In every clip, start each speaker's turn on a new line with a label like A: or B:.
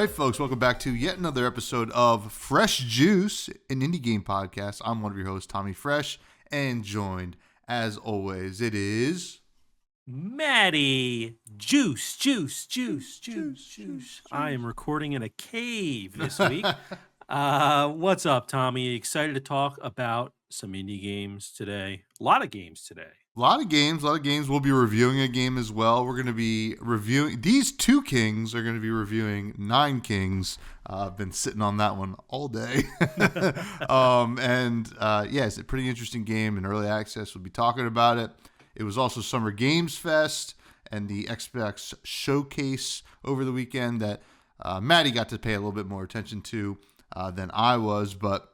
A: right, folks, welcome back to yet another episode of Fresh Juice, an indie game podcast. I'm one of your hosts, Tommy Fresh, and joined, as always, it is...
B: Matty. Juice. I am recording in a cave this week. What's up, Tommy? Excited to talk about some indie games today. A lot of games today.
A: A lot of games. We'll be reviewing a game as well. We're going to be reviewing... These two kings are going to be reviewing Nine Kings. I've been sitting on that one all day. It's a pretty interesting game in early access. We'll be talking about it. It was also Summer Games Fest and the Xbox Showcase over the weekend that Matty got to pay a little bit more attention to than I was, but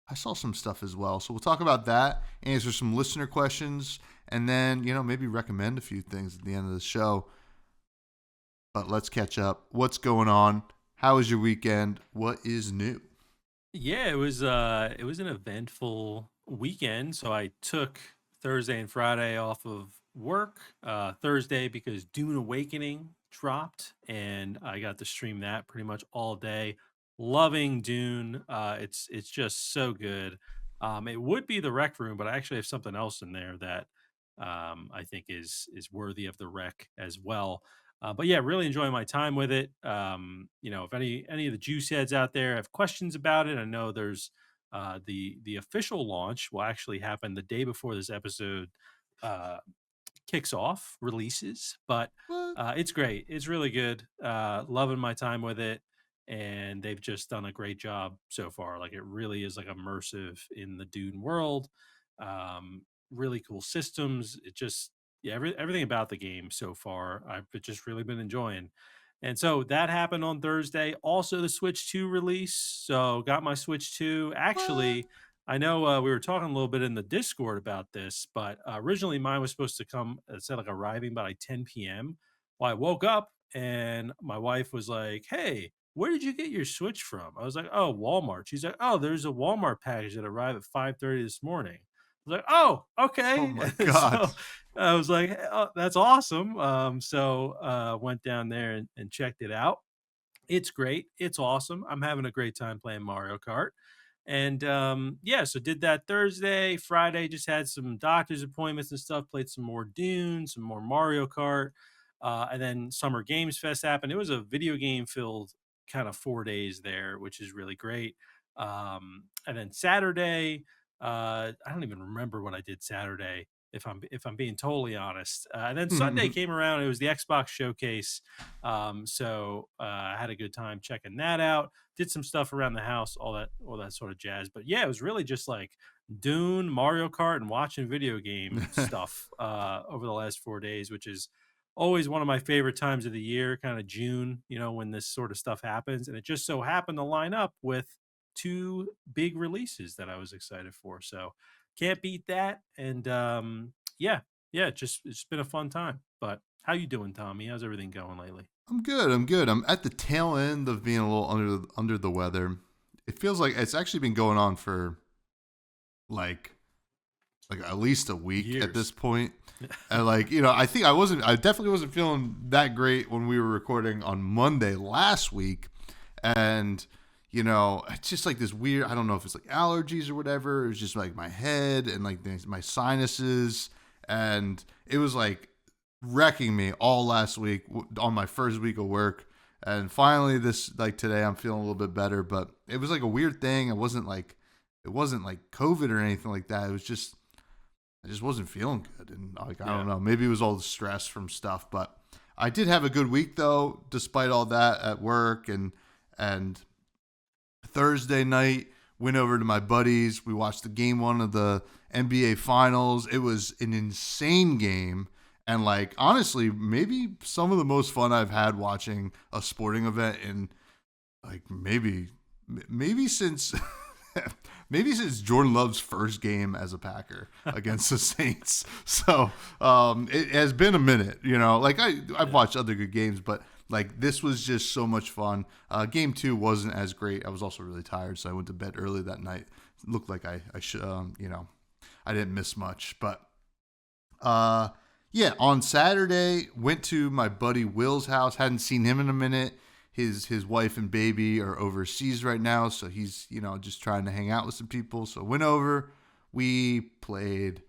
A: I saw some stuff as well. So we'll talk about that, answer some listener questions, and then, maybe recommend a few things at the end of the show. But let's catch up. What's going on? How was your weekend? What is new?
B: Yeah, it was an eventful weekend. So I took Thursday and Friday off of work. Thursday because Dune Awakening dropped, and I got to stream that pretty much all day. Loving Dune. It's just so good. It would be the Rec Room, but I actually have something else in there that I think is worthy of the rec as well. But yeah, really enjoying my time with it. If any of the juice heads out there have questions about it, I know there's the official launch will actually happen the day before this episode kicks off, releases. But it's great. It's really good. Loving my time with it. And they've just done a great job so far. Like, it really is like immersive in the Dune world. Really cool systems. It just, everything about the game so far, I've just really been enjoying. And so that happened on Thursday. Also, the Switch 2 release. So got my Switch 2. Actually, I know we were talking a little bit in the Discord about this, but originally mine was supposed to come, it said like arriving by like 10 p.m. Well, I woke up and my wife was like, "Hey, where did you get your Switch from?" I was like, "Oh, Walmart." She's like, "Oh, there's a Walmart package that arrived at 5:30 this morning." I was like, "Oh, okay."
A: Oh my God.
B: So I was like, "Oh, that's awesome." So went down there and checked it out. It's great. It's awesome. I'm having a great time playing Mario Kart. And so did that Thursday. Friday, just had some doctor's appointments and stuff, played some more Dune, some more Mario Kart. And then Summer Games Fest happened. It was a video game filled kind of 4 days there, which is really great. And then Saturday, I don't even remember what I did Saturday, if I'm being totally honest. And then Sunday came around. It was the Xbox Showcase, so I had a good time checking that out. Did some stuff around the house, all that sort of jazz. But yeah, it was really just like Dune, Mario Kart, and watching video game stuff over the last 4 days, which is always one of my favorite times of the year, kind of June, when this sort of stuff happens. And it just so happened to line up with two big releases that I was excited for. So can't beat that. And it's been a fun time. But how you doing, Tommy? How's everything going lately?
A: I'm good. I'm at the tail end of being a little under the weather. It feels like it's actually been going on for like at least a week
B: Years.
A: At this point. And I definitely wasn't feeling that great when we were recording on Monday last week. And, it's just like this weird, I don't know if it's like allergies or whatever. It was just like my head and like my sinuses. And it was like wrecking me all last week on my first week of work. And finally today I'm feeling a little bit better, but it was like a weird thing. It wasn't like COVID or anything like that. It was just, I just wasn't feeling good. And I don't know, maybe it was all the stress from stuff, but I did have a good week though, despite all that at work. And Thursday night went over to my buddies. We watched the game 1 of the NBA finals. It was an insane game. And honestly, maybe some of the most fun I've had watching a sporting event in maybe since Jordan Love's first game as a Packer against the Saints. So it has been a minute, I've watched other good games, but this was just so much fun. Game 2 wasn't as great. I was also really tired, so I went to bed early that night. It looked like I should, I didn't miss much, but on Saturday, went to my buddy Will's house. Hadn't seen him in a minute. his wife and baby are overseas right now, so he's just trying to hang out with some people. So went over, we played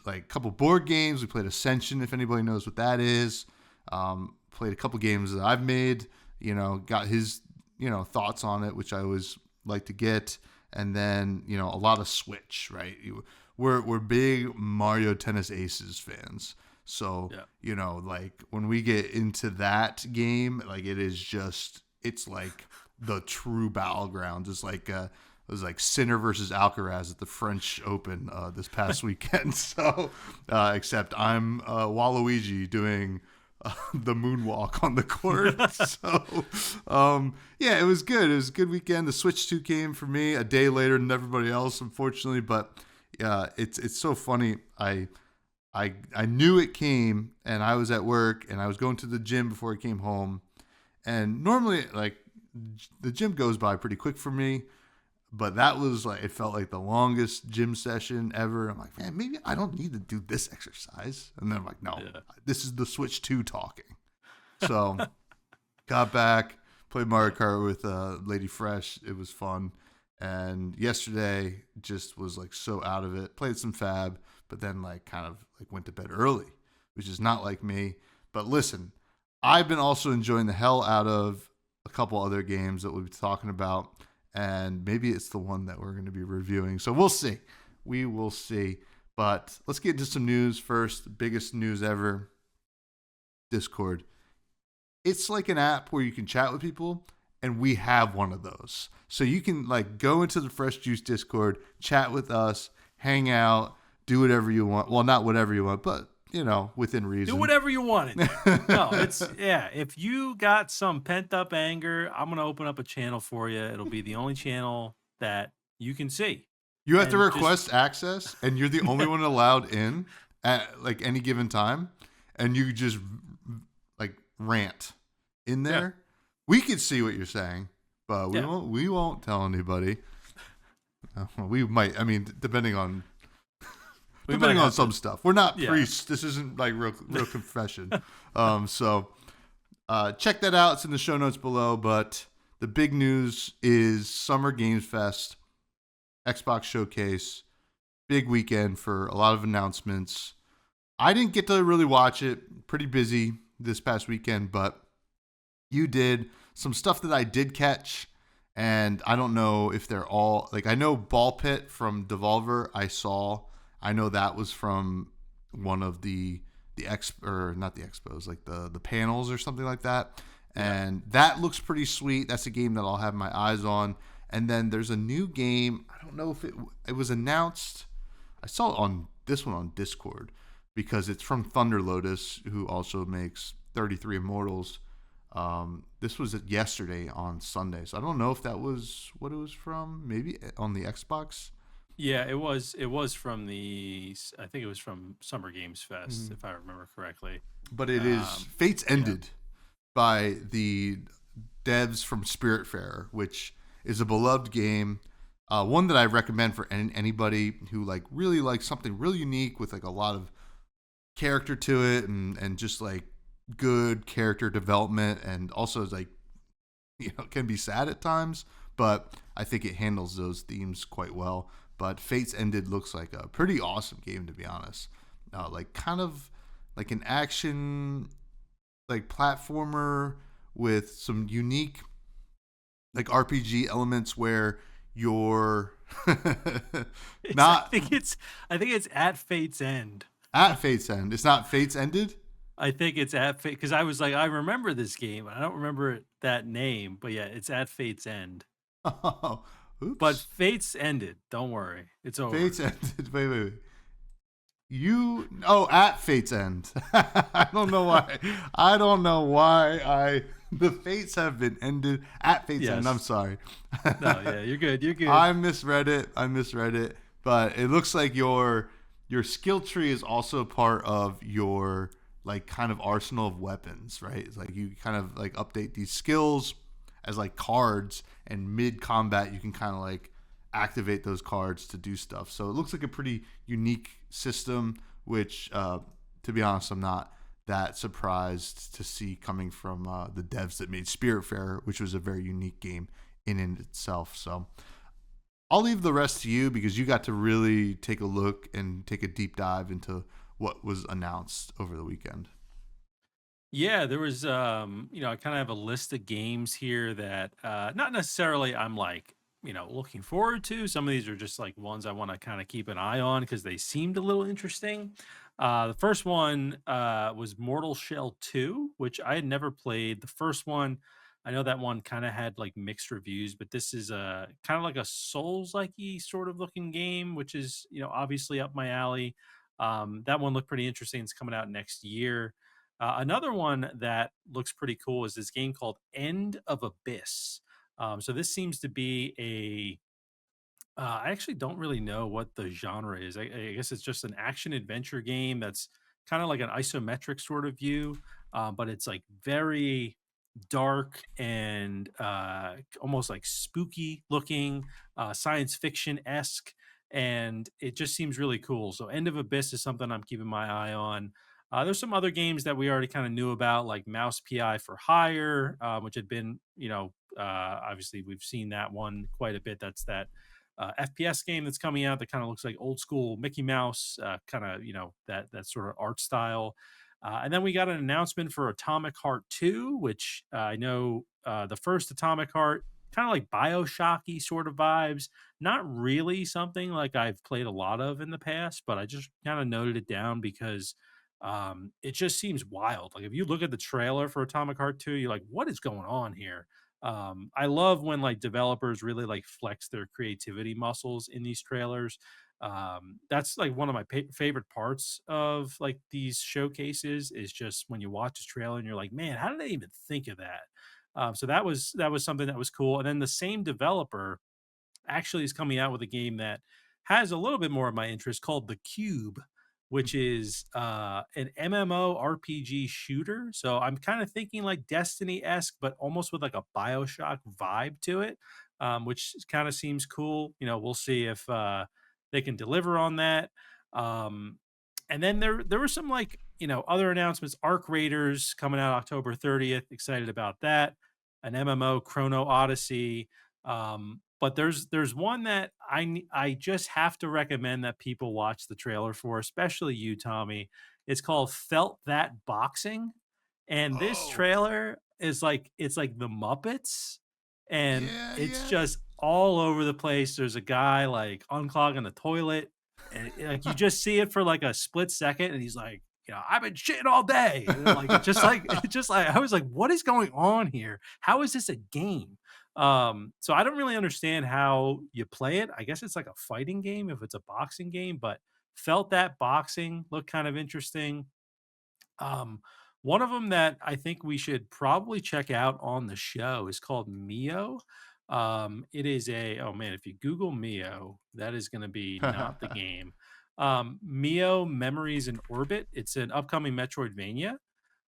A: like a couple board games. We played Ascension, if anybody knows what that is. Played a couple games that I've made. Got his thoughts on it, which I always like to get. And then a lot of Switch, right? We're big Mario Tennis Aces fans. So, like when we get into that game, like it's like the true battlegrounds. It's like it was like Sinner versus Alcaraz at the French Open this past weekend. So, except I'm Waluigi doing the moonwalk on the court. So, yeah, it was good. It was a good weekend. The Switch 2 came for me a day later than everybody else, unfortunately. But yeah, it's so funny. I knew it came, and I was at work, and I was going to the gym before I came home. And normally, like, the gym goes by pretty quick for me, but that was like, it felt like the longest gym session ever. I'm like, man, maybe I don't need to do this exercise. And then I'm like, no, this is the Switch 2 talking. So got back, played Mario Kart with Lady Fresh. It was fun. And yesterday just was like so out of it. Played some Fab, but then like kind of like went to bed early, which is not like me. But listen, I've been also enjoying the hell out of a couple other games that we'll be talking about, and maybe it's the one that we're going to be reviewing. So we'll see. We will see. But let's get into some news first. The biggest news ever, Discord. It's like an app where you can chat with people, and we have one of those. So you can like go into the Fresh Juice Discord, chat with us, hang out, do whatever you want. Well, not whatever you want, but within reason.
B: Do whatever you want. No, if you got some pent up anger, I'm going to open up a channel for you. It'll be the only channel that you can see.
A: You have to request access, and you're the only one allowed in at like any given time, and you just like rant in there. Yeah. We could see what you're saying, but we won't tell anybody. We might, I mean, depending on some stuff. We're not priests. This isn't like real confession. So check that out. It's in the show notes below. But the big news is Summer Games Fest, Xbox Showcase, big weekend for a lot of announcements. I didn't get to really watch it. Pretty busy this past weekend, but you did. Some stuff that I did catch, and I don't know if they're all like, I know Ball Pit from Devolver I know that was from one of the not the expos, like the panels or something like that. And that looks pretty sweet. That's a game that I'll have my eyes on. And then there's a new game. I don't know if it was announced. I saw it on this one on Discord because it's from Thunder Lotus, who also makes 33 Immortals. This was yesterday on Sunday. So I don't know if that was what it was from. Maybe on the Xbox.
B: Yeah, it was from I think it was from Summer Games Fest, if I remember correctly.
A: But it is Fates Ended by the devs from Spiritfarer, which is a beloved game. One that I recommend for anybody who like really likes something really unique with like a lot of character to it and just like good character development, and also like can be sad at times, but I think it handles those themes quite well. But Fates Ended looks like a pretty awesome game, to be honest. Like kind of like an action, like platformer with some unique like RPG elements where you're not.
B: I think it's at Fate's End.
A: At Fate's End. It's not Fates Ended?
B: I think it's at Fate, because I was like, I remember this game. I don't remember that name, but yeah, it's at Fate's End.
A: Oh, oops.
B: But Fate's ended. Don't worry, it's over.
A: Fate's Ended. Wait. At Fate's End. I don't know why. The fates have been ended at Fate's End. I'm sorry.
B: No, yeah, you're good.
A: I misread it. But it looks like your skill tree is also part of your like kind of arsenal of weapons, right? It's like you kind of like update these skills as like cards, and mid combat you can kind of like activate those cards to do stuff. So it looks like a pretty unique system, which to be honest, I'm not that surprised to see coming from the devs that made Spiritfarer, which was a very unique game in itself. So I'll leave the rest to you because you got to really take a look and take a deep dive into what was announced over the weekend.
B: Yeah, there was I kind of have a list of games here that not necessarily I'm like, looking forward to. Some of these are just like ones I want to kind of keep an eye on because they seemed a little interesting. The first one was Mortal Shell 2, which I had never played. The first one, I know that one kind of had like mixed reviews, but this is a kind of like a Souls-like sort of looking game, which is, obviously up my alley. That one looked pretty interesting. It's coming out next year. Another one that looks pretty cool is this game called End of Abyss. So this seems to be I actually don't really know what the genre is. I guess it's just an action adventure game that's kind of like an isometric sort of view, but it's like very dark and almost like spooky looking, science fiction esque, and it just seems really cool. So, End of Abyss is something I'm keeping my eye on. There's some other games that we already kind of knew about, like Mouse PI for Hire, which had been, obviously we've seen that one quite a bit. That's that FPS game that's coming out that kind of looks like old school Mickey Mouse, kind of that sort of art style. And then we got an announcement for Atomic Heart 2, which I know the first Atomic Heart, kind of like Bioshocky sort of vibes. Not really something like I've played a lot of in the past, but I just kind of noted it down because it just seems wild. Like if you look at the trailer for Atomic Heart 2, you're like, what is going on here? I love when like developers really like flex their creativity muscles in these trailers. That's like one of my favorite parts of like these showcases is just when you watch a trailer and you're like, man, how did they even think of that? So that was something that was cool. And then the same developer actually is coming out with a game that has a little bit more of my interest called The Cube, which is an MMO RPG shooter. So I'm kind of thinking like Destiny esque, but almost with like a Bioshock vibe to it, which kind of seems cool. We'll see if they can deliver on that. Um, and then there were some like other announcements. Arc Raiders coming out October 30th. Excited about that. An MMO Chrono Odyssey. But there's one that I just have to recommend that people watch the trailer for, especially you, Tommy. It's called Felt That Boxing, and this
A: Oh,
B: trailer is like it's like the Muppets, and
A: yeah,
B: it's
A: yeah.
B: just all over the place. There's a guy like unclogging the toilet, and like you just see it for like a split second, and he's like, I've been shitting all day, and then, like it just like I was like, what is going on here? How is this a game? So I don't really understand how you play it. I guess it's like a fighting game if it's a boxing game, but Felt That Boxing looked kind of interesting. Um, one of them that I think we should probably check out on the show is called Mio. It is oh man, if you Google Mio, that is going to be not the game. Mio Memories in Orbit. It's an upcoming Metroidvania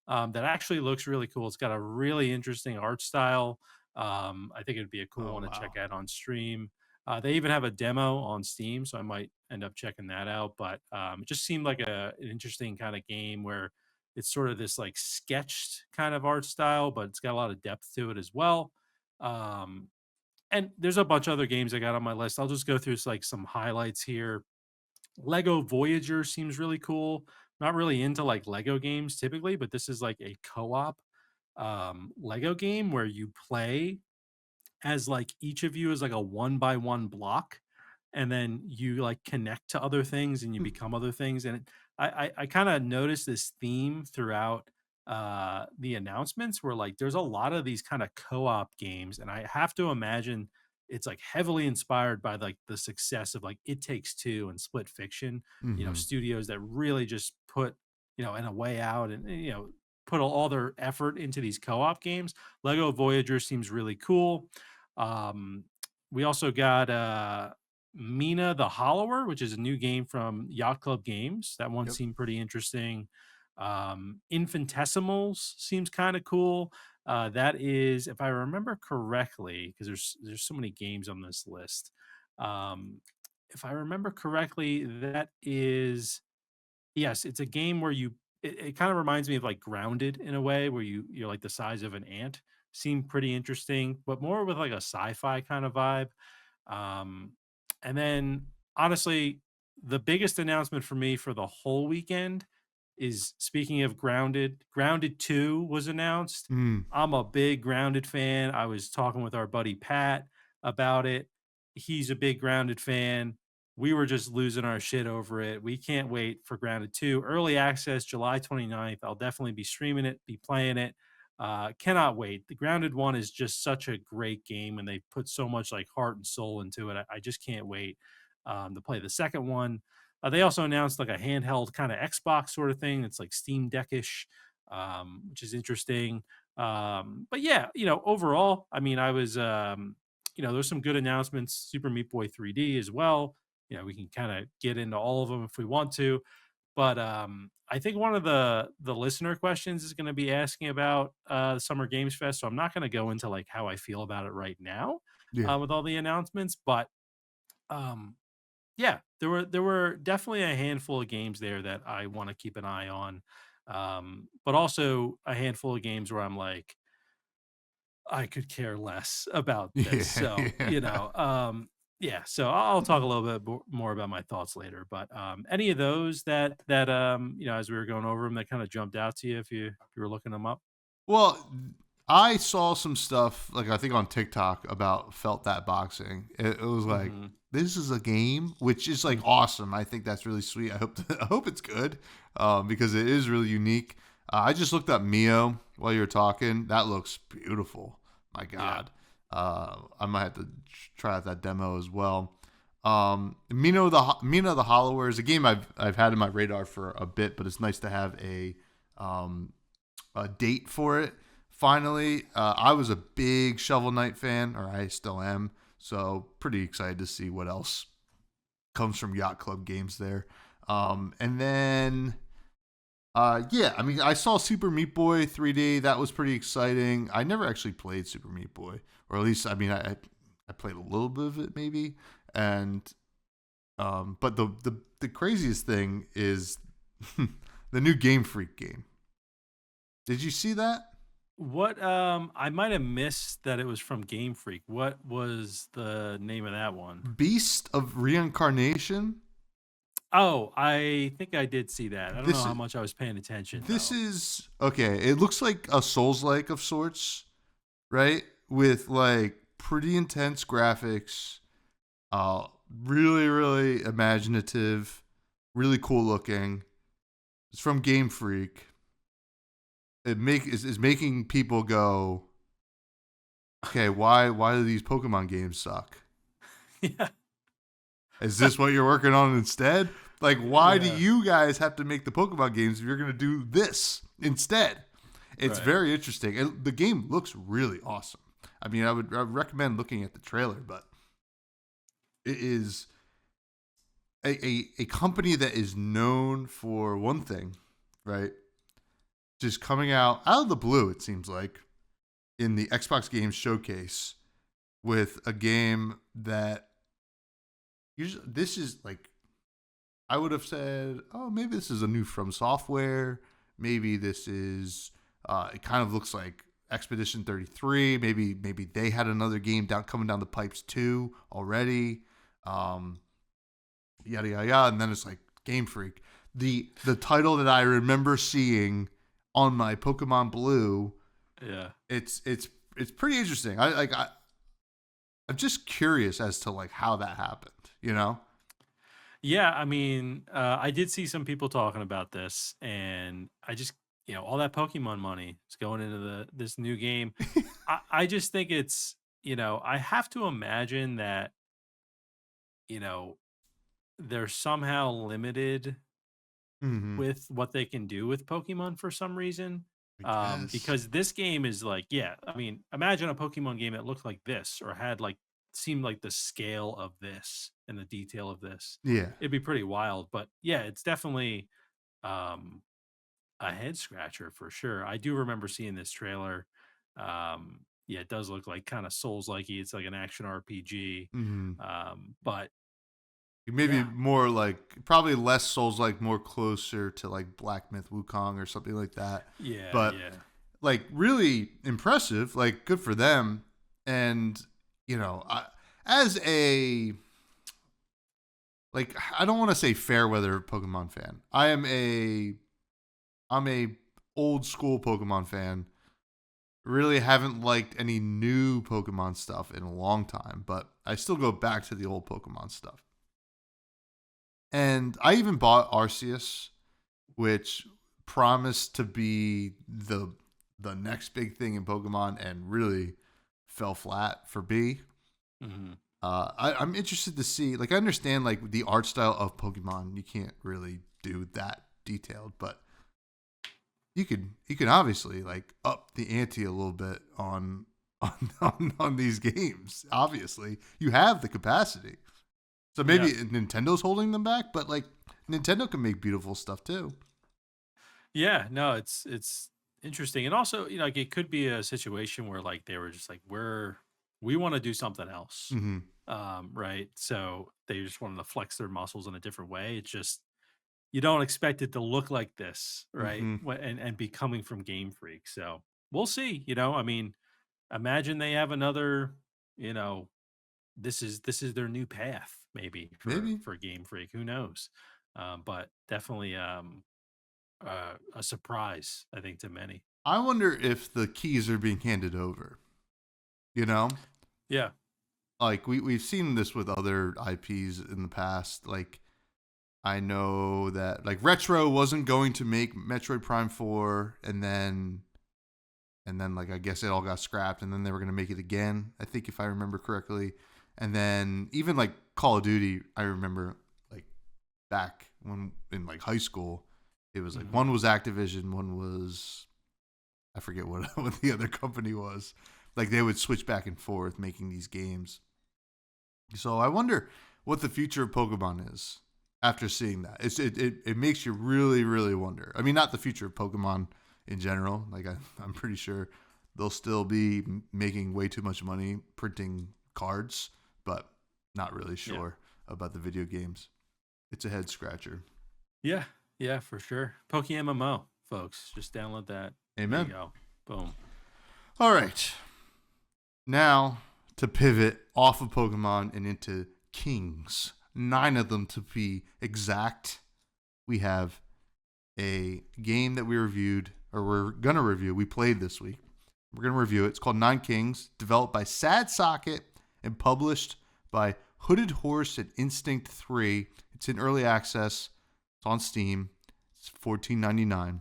B: that actually looks really cool. It's got a really interesting art style. I think it'd be a cool
A: Oh
B: one to check
A: wow.
B: out on stream. They even have a demo on Steam, so I might end up checking that out. But it just seemed like an interesting kind of game where it's sort of this like sketched kind of art style, but it's got a lot of depth to it as well. Um, and there's a bunch of other games I got on my list. I'll just go through like some highlights here. Lego Voyager seems really cool. Not really into like Lego games typically, but this is like a co-op Lego game where you play as like each of you is like a one by one block, and then you like connect to other things and you become other things. And I kind of noticed this theme throughout the announcements where like there's a lot of these kind of co-op games, and I have to imagine it's like heavily inspired by like the success of like It Takes Two and Split Fiction,
A: Mm-hmm.
B: studios that really just put in a way out and put all their effort into these co-op games. Lego Voyager seems really cool. um, we also got Mina the Hollower, which is a new game from Yacht Club Games. That one
A: Yep.
B: seemed pretty interesting. Infinitesimals seems kind of cool. That is, if I remember correctly, because there's so many games on this list. Um, if I remember correctly, that is yes, it's a game where it kind of reminds me of like Grounded in a way where you're like the size of an ant. Seemed pretty interesting, but more with like a sci-fi kind of vibe. Um, and then honestly, the biggest announcement for me for the whole weekend is, speaking of Grounded, Grounded 2 was announced.
A: Mm.
B: I'm a big Grounded fan. I was talking with our buddy Pat about it. He's a big Grounded fan. We were just losing our shit over it. We can't wait for Grounded 2. Early access, July 29th. I'll definitely be streaming it, be playing it. Cannot wait. The Grounded one is just such a great game, and they put so much like heart and soul into it. I just can't wait to play the second one. They also announced like a handheld kind of Xbox sort of thing. It's like Steam Deckish, which is interesting. But yeah, overall, I mean, there's some good announcements. Super Meat Boy 3D as well. We can kind of get into all of them if we want to. But I think one of the listener questions is going to be asking about the Summer Games Fest. So I'm not going to go into like how I feel about it right now
A: Yeah.
B: with all the announcements. But um, yeah, there were definitely a handful of games there that I want to keep an eye on. But also a handful of games where I'm like, I could care less about this.
A: Yeah.
B: So,
A: Yeah.
B: yeah, so I'll talk a little bit more about my thoughts later. But any of those that as we were going over them, that kind of jumped out to you if you were looking them up.
A: Well, I saw some stuff like I think on TikTok about felt that boxing. It was like
B: Hmm.
A: this is a game, which is like awesome. I think that's really sweet. I hope I hope it's good because it is really unique. I just looked up Mio while you were talking. That looks beautiful. My
B: Yeah.
A: God, I might have to try out that demo as well. Mina the Hollower is a game I've had in my radar for a bit, but it's nice to have um, a date for it. Finally, I was a big Shovel Knight fan, or I still am, so pretty excited to see what else comes from Yacht Club Games there. And then, yeah, I mean, I saw Super Meat Boy 3D. That was pretty exciting. I never actually played Super Meat Boy, or at least, I mean, I played a little bit of it maybe, and but the craziest thing is the new Game Freak game. Did you see that?
B: What I might have missed that it was from Game Freak. What was the name of that one?
A: Beast of Reincarnation.
B: Oh, I think I did see that. I don't know
A: This
B: how
A: is
B: much I was paying attention
A: this
B: though.
A: is okay. It looks like a Souls like of sorts, right? With like pretty intense graphics, really really imaginative, really cool looking. It's from Game Freak. Is making people go, okay, why do these Pokemon games suck?
B: Yeah.
A: Is this what you're working on instead? Like, why do
B: Yeah.
A: you guys have to make the Pokemon games if you're going to do this instead? It's
B: Right.
A: very interesting. And the game looks really awesome. I mean, I would recommend looking at the trailer, but it is a company that is known for one thing, right? Just coming out of the blue, it seems like, in the Xbox Games Showcase with a game that usually this is like I would have said, oh, maybe this is a new From Software. Maybe this is. It kind of looks like Expedition 33. Maybe they had another game coming down the pipes too already. Um, Yada yada yada, and then it's like Game Freak. The title that I remember seeing on my Pokemon Blue.
B: Yeah.
A: It's pretty interesting. I'm just curious as to like how that happened. You know.
B: Yeah, I mean, I did see some people talking about this, and I just, all that Pokemon money is going into this new game. I just think I have to imagine that, you know, they're somehow limited
A: Mm-hmm.
B: with what they can do with Pokemon for some reason.
A: I guess.
B: Because this game is like, yeah, I mean, imagine a Pokemon game that looked like this or had like seemed like the scale of this and the detail of this.
A: Yeah.
B: It'd be pretty wild. But yeah, it's definitely um a head scratcher for sure. I do remember seeing this trailer. Yeah, it does look like kind of Souls like it's like an action RPG.
A: Mm-hmm.
B: But
A: Maybe
B: Yeah.
A: more like probably less Souls like, more closer to like Black Myth Wukong or something like that.
B: Yeah.
A: But
B: Yeah.
A: like really impressive, like good for them. And you know, as a like I don't want to say fair weather Pokemon fan. I'm a old school Pokemon fan. Really haven't liked any new Pokemon stuff in a long time, but I still go back to the old Pokemon stuff. And I even bought Arceus, which promised to be the next big thing in Pokemon, and really fell flat for B.
B: Hmm.
A: I'm interested to see. Like, I understand like the art style of Pokemon. You can't really do that detailed, but you can obviously like up the ante a little bit on these games. Obviously, you have the capacity. So
B: Yeah.
A: maybe Nintendo's holding them back, but like Nintendo can make beautiful stuff too.
B: Yeah. No, it's interesting, and also like it could be a situation where like they were just like we want to do something else,
A: Mm-hmm.
B: right? So they just wanted to flex their muscles in a different way. It's just you don't expect it to look like this, right?
A: Mm-hmm.
B: And be coming from Game Freak. So we'll see. I mean, imagine they have another, you know, this is their new path, maybe
A: Maybe.
B: for Game Freak. Who knows? But definitely a surprise, I think, to many.
A: I wonder if the keys are being handed over. You know,
B: Yeah.
A: like we've seen this with other IPs in the past. Like I know that like Retro wasn't going to make Metroid Prime 4, and then like I guess it all got scrapped, and then they were going to make it again. I think if I remember correctly, and then even like Call of Duty, I remember like back when in like high school, it was like
B: Hmm.
A: one was Activision, one was I forget what what the other company was. Like they would switch back and forth making these games. So I wonder what the future of Pokemon is after seeing that. It makes you really really wonder. I mean, not the future of Pokemon in general. Like I'm pretty sure they'll still be making way too much money printing cards, but not really
B: Yeah.
A: sure about the video games. It's a head scratcher.
B: Yeah. Yeah, for sure. MMO, folks. Just download that. There you
A: Amen.
B: go. Boom.
A: All right. Now to pivot off of Pokemon and into Kings. 9 of them to be exact. We have a game that we reviewed, or we're going to review. We played this week. We're going to review it. It's called Nine Kings, developed by Sad Socket and published by Hooded Horse and Instinct 3. It's in early access. It's on Steam. It's $14.99.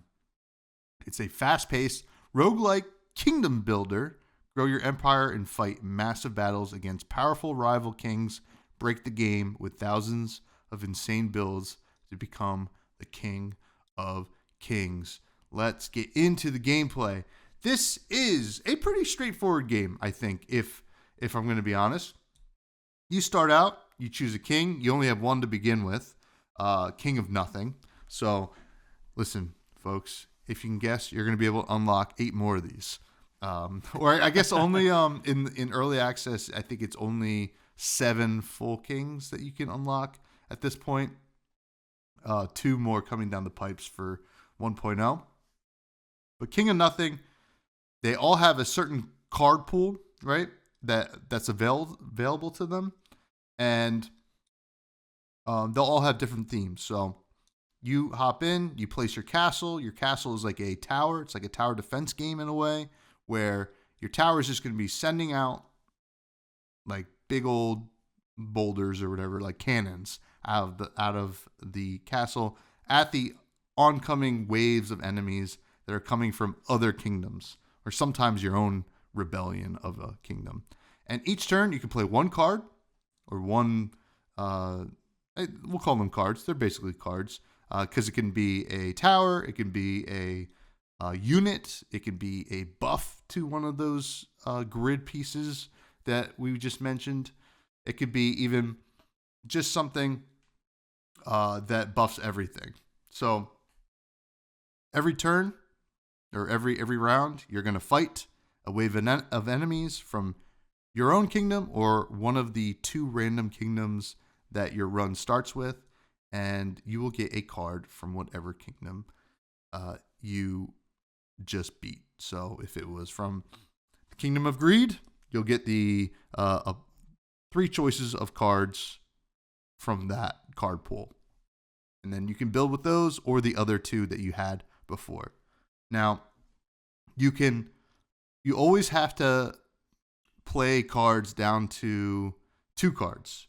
A: It's a fast-paced roguelike kingdom builder. Grow your empire and fight massive battles against powerful rival kings. Break the game with thousands of insane builds to become the king of kings. Let's get into the gameplay. This is a pretty straightforward game, I think, if I'm going to be honest. You start out, you choose a king. You only have one to begin with, king of nothing. So, listen, folks, if you can guess, you're going to be able to unlock 8 more of these. Or I guess only in early access, I think it's only 7 full kings that you can unlock at this point. 2 more coming down the pipes for 1.0. But King of Nothing, they all have a certain card pool, right? That's available to them, and they'll all have different themes. So you hop in, you place your castle. Your castle is like a tower. It's like a tower defense game in a way, where your tower is just going to be sending out like big old boulders or whatever, like cannons out of the castle at the oncoming waves of enemies that are coming from other kingdoms, or sometimes your own rebellion of a kingdom. And each turn you can play one card or one we'll call them cards. They're basically cards because it can be a tower, it can be a unit, it can be a buff to one of those grid pieces that we just mentioned. It could be even just something that buffs everything. So every turn or every round, you're going to fight a wave of enemies from your own kingdom or one of the 2 random kingdoms that your run starts with, and you will get a card from whatever kingdom you just beat. So if it was from the Kingdom of Greed, you'll get the 3 choices of cards from that card pool. And then you can build with those or the other 2 that you had before. Now, you always have to play cards down to 2 cards,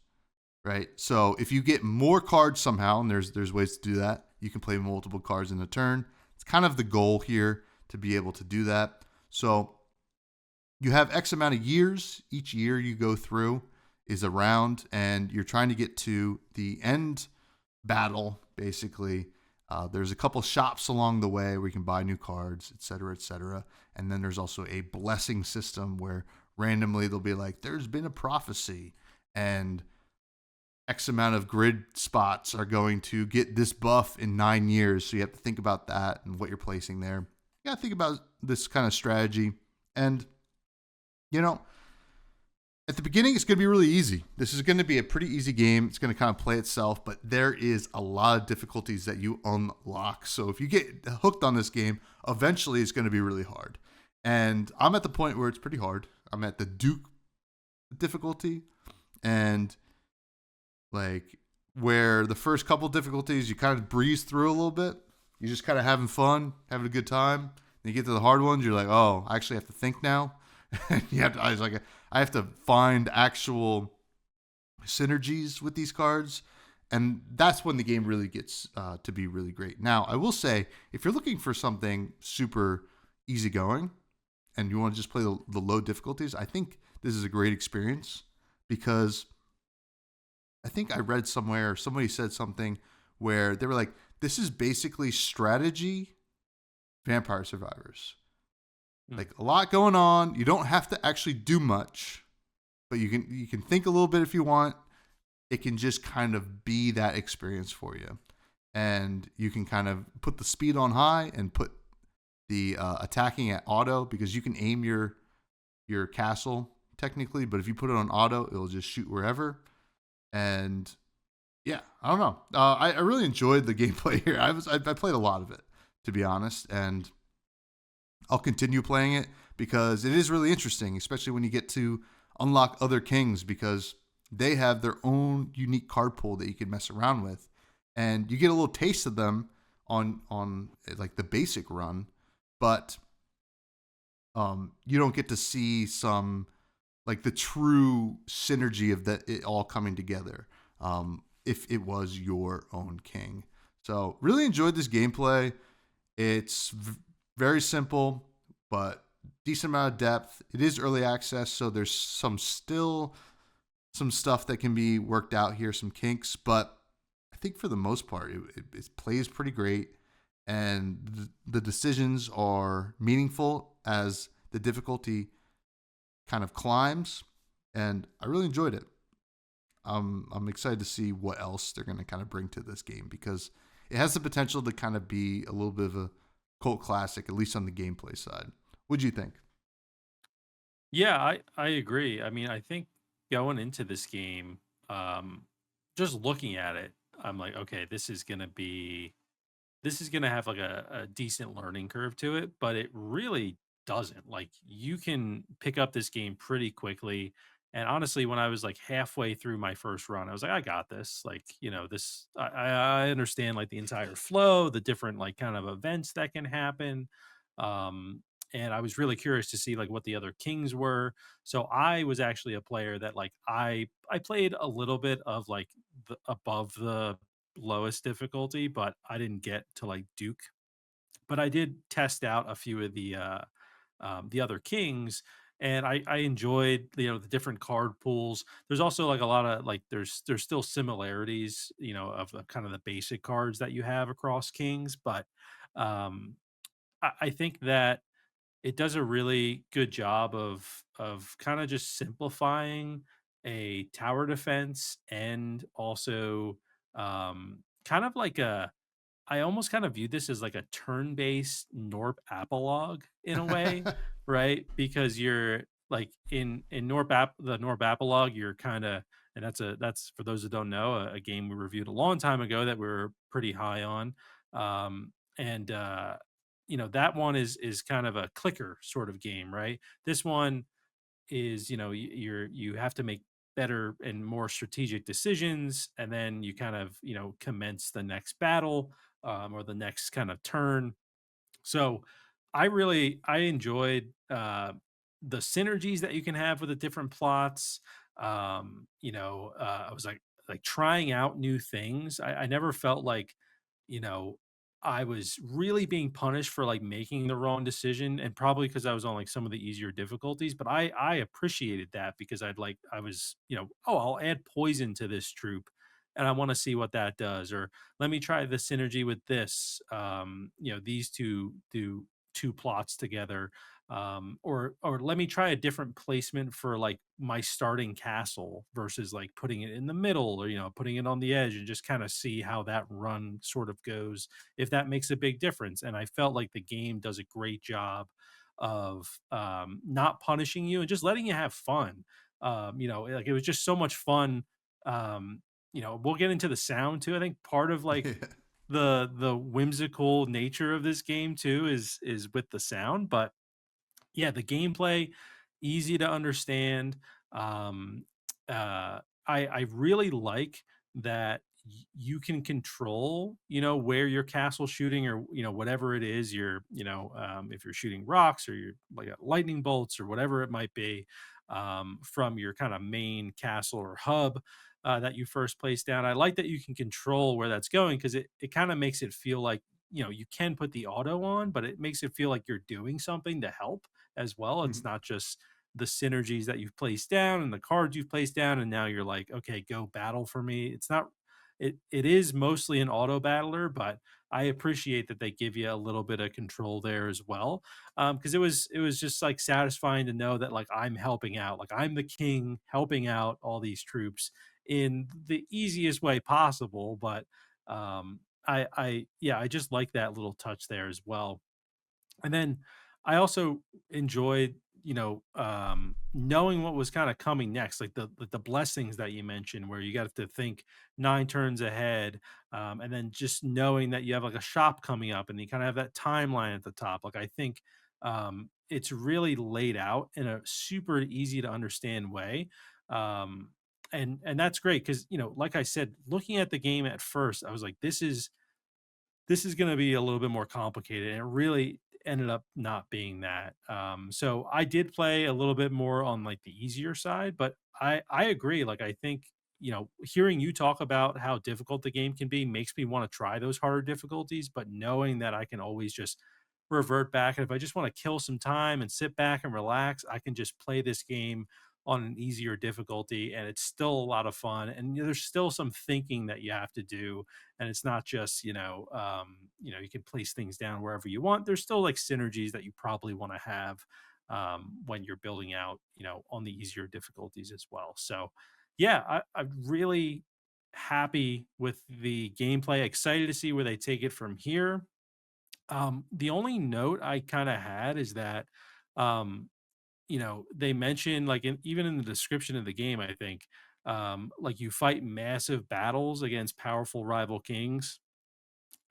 A: right? So if you get more cards somehow, and there's ways to do that, you can play multiple cards in a turn. It's kind of the goal here to be able to do that. So you have X amount of years. Each year you go through is a round, and you're trying to get to the end battle, basically. There's a couple shops along the way where you can buy new cards, etc., etc. And then there's also a blessing system where randomly they'll be like, there's been a prophecy, and X amount of grid spots are going to get this buff in 9 years. So you have to think about that and what you're placing there. You got to think about this kind of strategy. And, at the beginning, it's going to be really easy. This is going to be a pretty easy game. It's going to kind of play itself, but there is a lot of difficulties that you unlock. So if you get hooked on this game, eventually it's going to be really hard. And I'm at the point where it's pretty hard. I'm at the Duke difficulty, and like where the first couple difficulties you kind of breeze through a little bit. You're just kind of having fun, having a good time. Then you get to the hard ones, you're like, oh, I actually have to think now. I have to find actual synergies with these cards, and that's when the game really gets to be really great. Now, I will say, if you're looking for something super easygoing and you want to just play the low difficulties, I think this is a great experience, because I think I read somewhere, or somebody said something where they were like, this is basically strategy Vampire Survivors. Like, a lot going on. You don't have to actually do much, but you can think a little bit if you want. It can just kind of be that experience for you. And you can kind of put the speed on high and put the attacking at auto, because you can aim your castle technically, but if you put it on auto, it'll just shoot wherever. And yeah, I don't know. I really enjoyed the gameplay here. I played a lot of it, to be honest, and I'll continue playing it because it is really interesting, especially when you get to unlock other kings, because they have their own unique card pool that you can mess around with, and you get a little taste of them on like the basic run, but you don't get to see some like the true synergy of that it all coming together if it was your own king. So really enjoyed this gameplay. It's very simple, but decent amount of depth. It is early access, so there's some stuff that can be worked out here, some kinks, but I think for the most part, it plays pretty great, and the decisions are meaningful as the difficulty kind of climbs, and I really enjoyed it. I'm excited to see what else they're going to kind of bring to this game, because it has the potential to kind of be a little bit of a cult classic, at least on the gameplay side. What'd you think?
B: Yeah, I agree. I mean, I think going into this game, um, just looking at it, I'm like, okay, this is gonna have like a decent learning curve to it, but it really doesn't. Like, you can pick up this game pretty quickly. And honestly, when I was like halfway through my first run, I was like, I got this. Like, this I understand like the entire flow, the different like kind of events that can happen. Um, and I was really curious to see like what the other kings were. So I was actually a player that like I played a little bit of like above the lowest difficulty, but I didn't get to like Duke. But I did test out a few of the other kings, and I enjoyed the different card pools. There's also like a lot of like there's still similarities of the kind of the basic cards that you have across kings, but um, I think that it does a really good job of kind of just simplifying a tower defense, and also kind of like a I almost kind of view this as like a turn-based Norp apologue in a way, right? Because you're like in the Norp apologue, you're kind of and that's for those that don't know, a game we reviewed a long time ago that we are pretty high on. And that one is kind of a clicker sort of game, right? This one is, you have to make better and more strategic decisions, and then you kind of, commence the next battle, or the next kind of turn. So I enjoyed the synergies that you can have with the different plots. I was like trying out new things. I never felt like, you know, I was really being punished for like making the wrong decision, and probably because I was on like some of the easier difficulties. But I appreciated that because I was, oh, I'll add poison to this troop, and I want to see what that does, or let me try the synergy with this. These two do two plots together, or let me try a different placement for like my starting castle versus like putting it in the middle, or putting it on the edge, and just kind of see how that run sort of goes, if that makes a big difference. And I felt like the game does a great job of not punishing you and just letting you have fun. Like it was just so much fun. We'll get into the sound too. I think part of like
A: Yeah.
B: the whimsical nature of this game too is with the sound. But yeah, the gameplay, easy to understand. Um, I really like that you can control, where your castle shooting, or whatever it is you're, if you're shooting rocks, or you're like lightning bolts, or whatever it might be, from your kind of main castle or hub. That you first place down. I like that you can control where that's going, because it kind of makes it feel like, you can put the auto on, but it makes it feel like you're doing something to help as well. It's
A: Mhm.
B: not just the synergies that you've placed down and the cards you've placed down, and now you're like, okay, go battle for me. It's not. It is mostly an auto battler, but I appreciate that they give you a little bit of control there as well. Because it was just like satisfying to know that like I'm helping out, like I'm the king helping out all these troops in the easiest way possible. But I just like that little touch there as well. And then I also enjoyed, knowing what was kind of coming next, like the blessings that you mentioned, where you got to think 9 turns ahead, and then just knowing that you have like a shop coming up, and you kind of have that timeline at the top. Like I think it's really laid out in a super easy to understand way. And that's great because, like I said, looking at the game at first, I was like, this is going to be a little bit more complicated, and it really ended up not being that. So I did play a little bit more on like the easier side, but I agree. Like I think, hearing you talk about how difficult the game can be makes me want to try those harder difficulties, but knowing that I can always just revert back, and if I just want to kill some time and sit back and relax, I can just play this game on an easier difficulty, and it's still a lot of fun, and there's still some thinking that you have to do, and it's not just, you can place things down wherever you want. There's still like synergies that you probably want to have, when you're building out, on the easier difficulties as well. So yeah, I'm really happy with the gameplay, excited to see where they take it from here. The only note I kind of had is that, um they mention like even in the description of the game, I think, like you fight massive battles against powerful rival kings.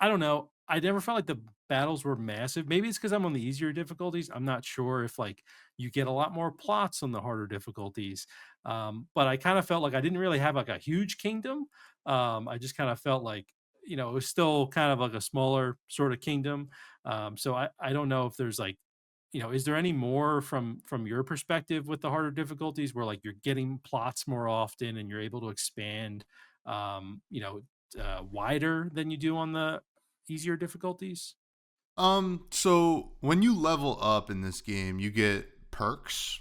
B: I don't know. I never felt like the battles were massive. Maybe it's because I'm on the easier difficulties. I'm not sure if like you get a lot more plots on the harder difficulties. But I kind of felt like I didn't really have like a huge kingdom. I just kind of felt like, it was still kind of like a smaller sort of kingdom. So I don't know if there's like, is there any more from your perspective with the harder difficulties, where like you're getting plots more often and you're able to expand, um, you know, wider than you do on the easier difficulties?
A: So when you level up in this game, you get perks,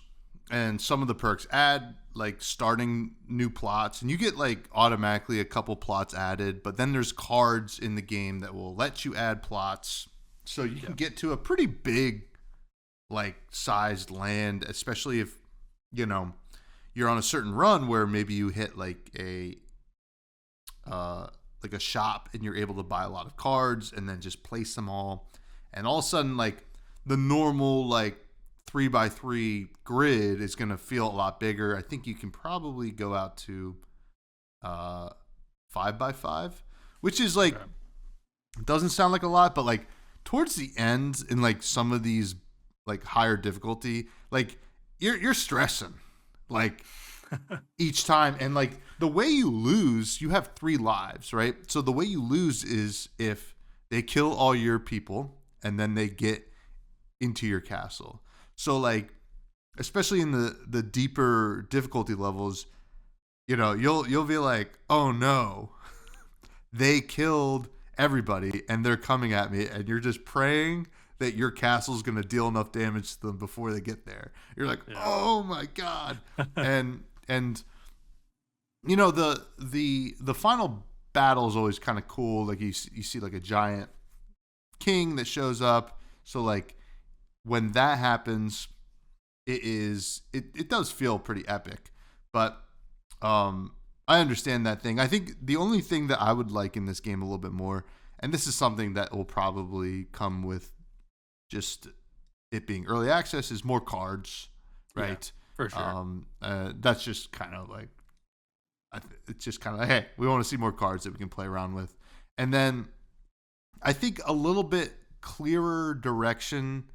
A: and some of the perks add like starting new plots, and you get like automatically a couple plots added, but then there's cards in the game that will let you add plots. So you can
B: Yeah.
A: get to a pretty big like sized land, especially if, you know, you're on a certain run where maybe you hit uh like a shop and you're able to buy a lot of cards and then just place them all, and all of a sudden like the normal like 3 by 3 grid is going to feel a lot bigger. I think you can probably go out to uh 5x5, which is like
B: Okay.
A: doesn't sound like a lot, but like towards the end in like some of these like higher difficulty, like you're stressing like each time, and like the way you lose, you have 3 lives, right? So the way you lose is if they kill all your people and then they get into your castle. So like especially in the deeper difficulty levels, you'll be like, "Oh no, they killed everybody and they're coming at me," and you're just praying that your castle's going to deal enough damage to them before they get there. You're like,
B: Yeah.
A: "Oh my god." And the final battle is always kind of cool. Like you see like a giant king that shows up. So like when that happens, it does feel pretty epic. But I understand that thing. I think the only thing that I would like in this game a little bit more, and this is something that will probably come with just it being early access, is more cards, right?
B: Yeah, for sure.
A: That's just kind of like it's just kind of like, hey, we want to see more cards that we can play around with, and then I think a little bit clearer direction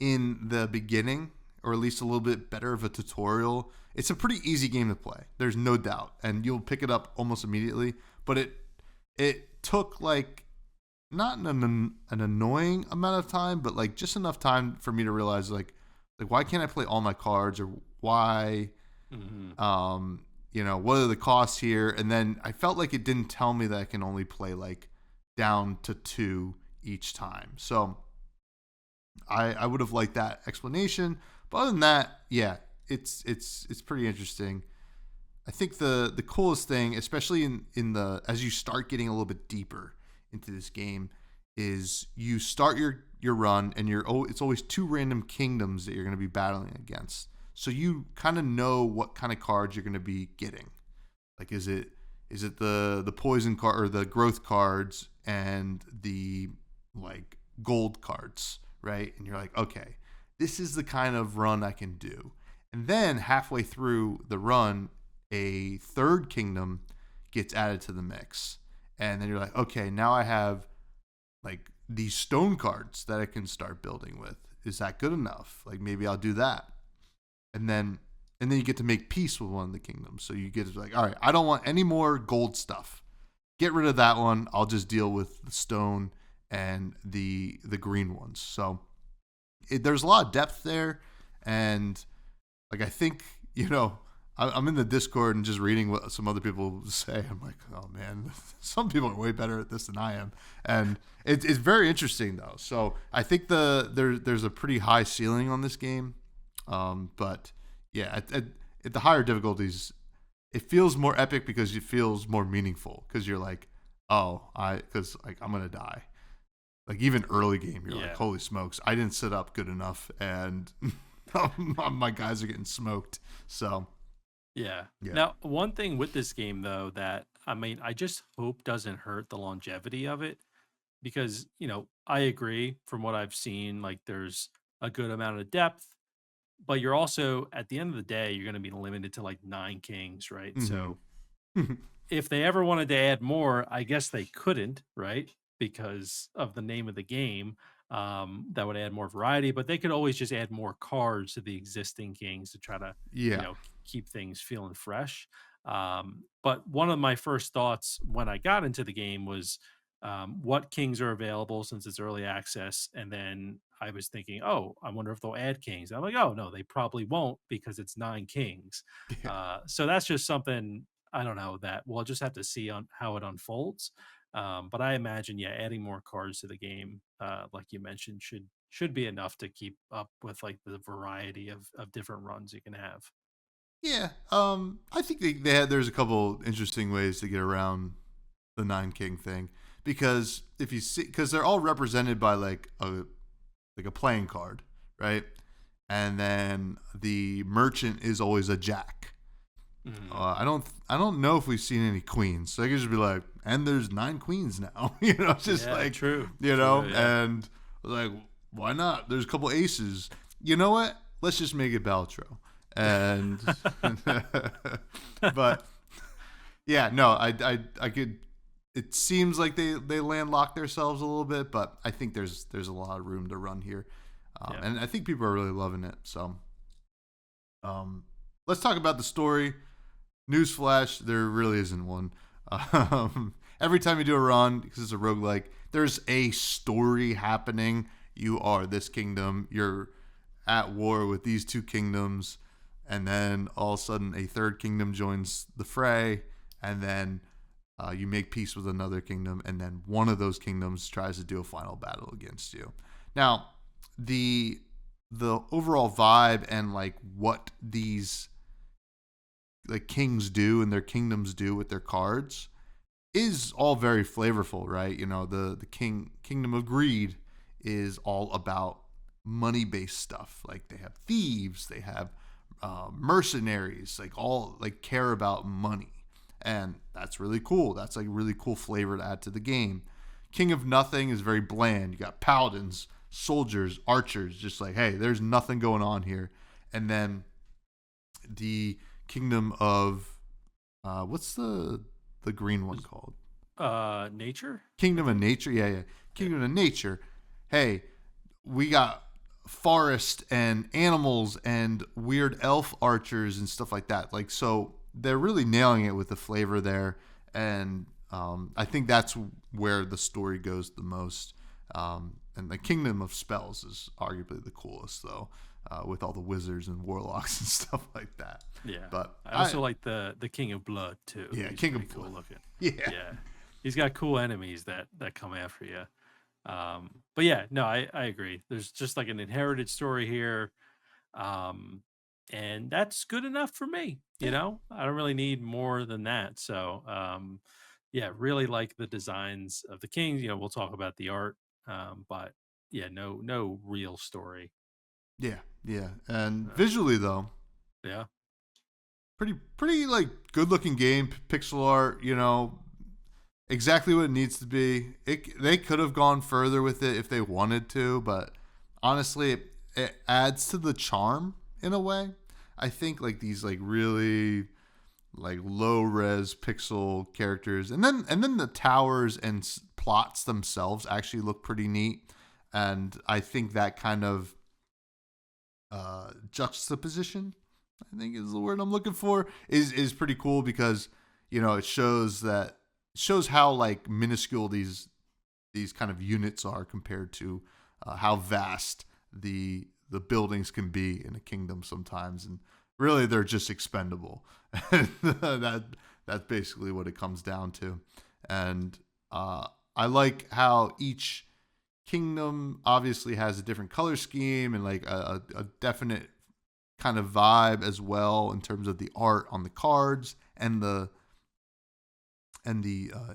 A: in the beginning, or at least a little bit better of a tutorial. It's a pretty easy game to play. There's no doubt, and you'll pick it up almost immediately. But it took like not an annoying amount of time, but like just enough time for me to realize like why can't I play all my cards, or why
B: Hmm.
A: what are the costs here? And then I felt like it didn't tell me that I can only play like down to 2 each time. So I would have liked that explanation. But other than that, yeah, it's pretty interesting. I think the coolest thing, especially in the as you start getting a little bit deeper into this game, is you start your run and it's always 2 random kingdoms that you're going to be battling against. So you kind of know what kind of cards you're going to be getting. Like is it the poison card or the growth cards and the like gold cards, right? And you're like, okay, this is the kind of run I can do. And then halfway through the run, a third kingdom gets added to the mix. And then you're like, okay, now I have like these stone cards that I can start building with. Is that good enough? Like maybe I'll do that. And then you get to make peace with one of the kingdoms. So you get to like, all right, I don't want any more gold stuff. Get rid of that one. I'll just deal with the stone and the green ones. So there's a lot of depth there, and like I think I'm in the Discord and just reading what some other people say. I'm like, oh man, some people are way better at this than I am, and it's very interesting though. So I think there's a pretty high ceiling on this game, but yeah, at the higher difficulties, it feels more epic because it feels more meaningful because you're like, oh, because like I'm gonna die. Like even early game, you're like,
B: Yeah.
A: holy smokes, I didn't sit up good enough, and my guys are getting smoked. So
B: Yeah.
A: yeah.
B: Now, one thing with this game though that I mean, I just hope doesn't hurt the longevity of it because, I agree from what I've seen, like there's a good amount of depth, but you're also at the end of the day, you're going to be limited to like 9 kings, right?
A: Hmm.
B: So if they ever wanted to add more, I guess they couldn't, right? Because of the name of the game. That would add more variety, but they could always just add more cards to the existing kings to try to,
A: Yeah.
B: keep things feeling fresh. But one of my first thoughts when I got into the game was what kings are available since it's early access. And then I was thinking, oh, I wonder if they'll add kings. And I'm like, oh, no, they probably won't because it's 9 kings.
A: Yeah.
B: So that's just something I don't know that we'll just have to see on how it unfolds. But I imagine, yeah, adding more cards to the game, like you mentioned, should be enough to keep up with like the variety of different runs you can have.
A: Yeah. I think there's a couple interesting ways to get around the 9 king thing, because if you see, because they're all represented by like a playing card, right? And then the merchant is always a jack.
B: Mhm.
A: I don't know if we've seen any queens. So I could just be like, and there's 9 queens now. It's just
B: Yeah,
A: like,
B: true. True. Yeah.
A: and like, why not? There's a couple aces. You know what? Let's just make it Beltro. And but Yeah, no, I could. It seems like they landlocked themselves a little bit, but I think there's a lot of room to run here,
B: Yeah.
A: and I think people are really loving it. So, um, let's talk about the story. Newsflash: there really isn't one. Every time you do a run, because it's a roguelike, there's a story happening. You are this kingdom. You're at war with these two kingdoms, and then all of a sudden a third kingdom joins the fray, and then you make peace with another kingdom, and then one of those kingdoms tries to do a final battle against you. Now, the the overall vibe and like what these like kings do and their kingdoms do with their cards is all very flavorful, right? You know, the kingdom of greed is all about money based stuff. Like they have thieves, they have mercenaries, like all like care about money, and that's really cool. That's like really cool flavor to add to the game. King of Nothing is very bland. You got paladins, soldiers, archers, just like hey, there's nothing going on here. And then the kingdom of what's the green one called?
B: Nature, I
A: Kingdom of
B: think.
A: Nature. Yeah, yeah.
B: Yeah.
A: Kingdom of Nature. Hey, we got forest and animals and weird elf archers and stuff like that. Like, so they're really nailing it with the flavor there. And I think that's where the story goes the most. And the Kingdom of Spells is arguably the coolest, though, with all the wizards and warlocks and stuff like that.
B: Yeah.
A: But
B: I also like the King of Blood too.
A: yeah,
B: He's
A: King
B: pretty
A: of
B: cool
A: Blood.
B: looking.
A: Yeah,
B: Yeah. He's got cool enemies that come after you. But yeah, no, I agree. There's just like an inherited story here. Um, and that's good enough for me.
A: yeah,
B: I don't really need more than that. So, yeah, really like the designs of the kings. We'll talk about the art. But yeah, no real story.
A: yeah, yeah. And
B: Uh,
A: visually, though,
B: yeah.
A: pretty like good looking game, pixel art. You know, exactly what it needs to be. They could have gone further with it if they wanted to, but honestly, it adds to the charm in a way. I think like these like really like low res pixel characters, and then the towers and plots themselves actually look pretty neat, and I think that kind of juxtaposition, I think is the word I'm looking for, is pretty cool because it shows how like minuscule these kind of units are compared to how vast the buildings can be in a kingdom sometimes, and really they're just expendable. that that's basically what it comes down to, and I like how each kingdom obviously has a different color scheme and like a definite kind of vibe as well in terms of the art on the cards and the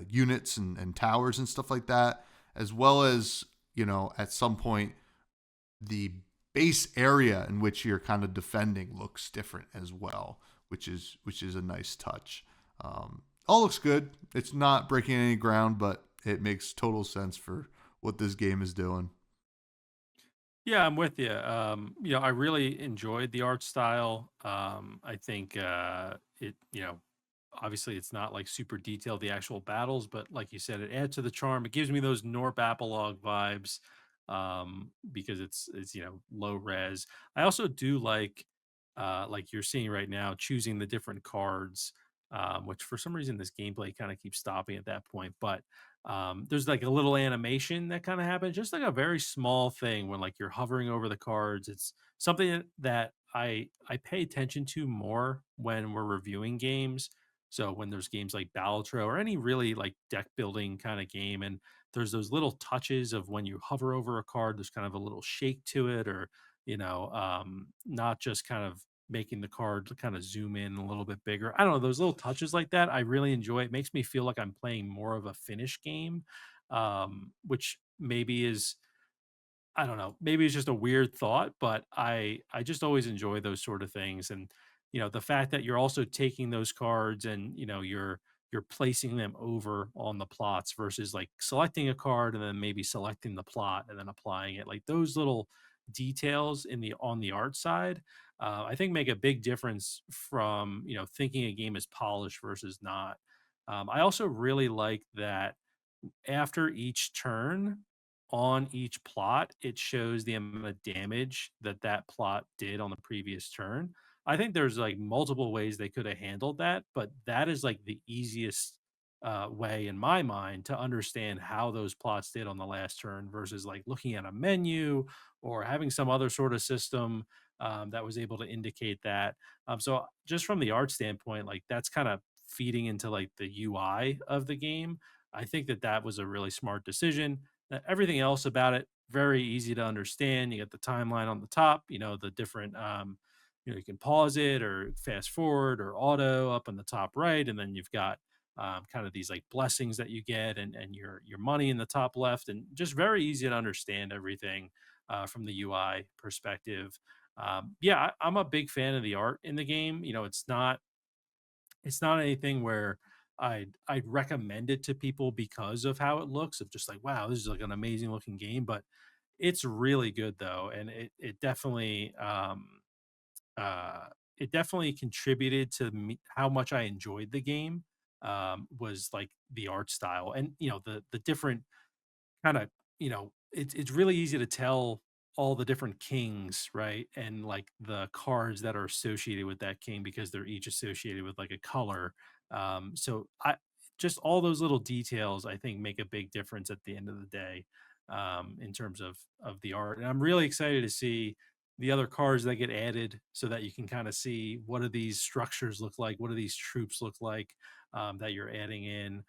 A: units and towers and stuff like that, as well as at some point the base area in which you're kind of defending looks different as well, which is a nice touch. All looks good. It's not breaking any ground, but it makes total sense for what this game is doing.
B: Yeah, I'm with you. I really enjoyed the art style. I think obviously it's not like super detailed the actual battles, but like you said, it adds to the charm. It gives me those Norp Apolog vibes because it's low res. I also do like you're seeing right now, choosing the different cards, which for some reason this gameplay kind of keeps stopping at that point, but there's like a little animation that kind of happens, just like a very small thing when like you're hovering over the cards. It's something that I pay attention to more when we're reviewing games. So when there's games like Balatro or any really like deck building kind of game, and there's those little touches of when you hover over a card, there's kind of a little shake to it, or not just kind of making the card kind of zoom in a little bit bigger. I don't know, those little touches like that, I really enjoy. It makes me feel like I'm playing more of a finished game, which maybe is I don't know, maybe it's just a weird thought, but I just always enjoy those sort of things. And the fact that you're also taking those cards and you're placing them over on the plots versus like selecting a card and then maybe selecting the plot and then applying it. Like those little details in the on the art side, I think make a big difference from thinking a game is polished versus not. I also really like that after each turn on each plot, it shows the amount of damage that that plot did on the previous turn. I think there's like multiple ways they could have handled that, but that is like the easiest way in my mind to understand how those plots did on the last turn versus like looking at a menu or having some other sort of system that was able to indicate that. So just from the art standpoint, like that's kind of feeding into like the UI of the game. I think that that was a really smart decision. Everything else about it, very easy to understand. You get the timeline on the top, the different, you can pause it or fast forward or auto up in the top right. And then you've got kind of these like blessings that you get and your money in the top left. And just very easy to understand everything from the UI perspective. Yeah, I'm a big fan of the art in the game. It's not anything where I'd recommend it to people because of how it looks, of just like, wow, this is like an amazing looking game, but it's really good though, and it definitely contributed to me how much I enjoyed the game. Was like the art style and the different kind of it's really easy to tell all the different kings, right, and like the cards that are associated with that king because they're each associated with like a color. So I just all those little details I think make a big difference at the end of the day, in terms of the art. And I'm really excited to see the other cards that get added so that you can kind of see what do these structures look like, what do these troops look like, that you're adding in.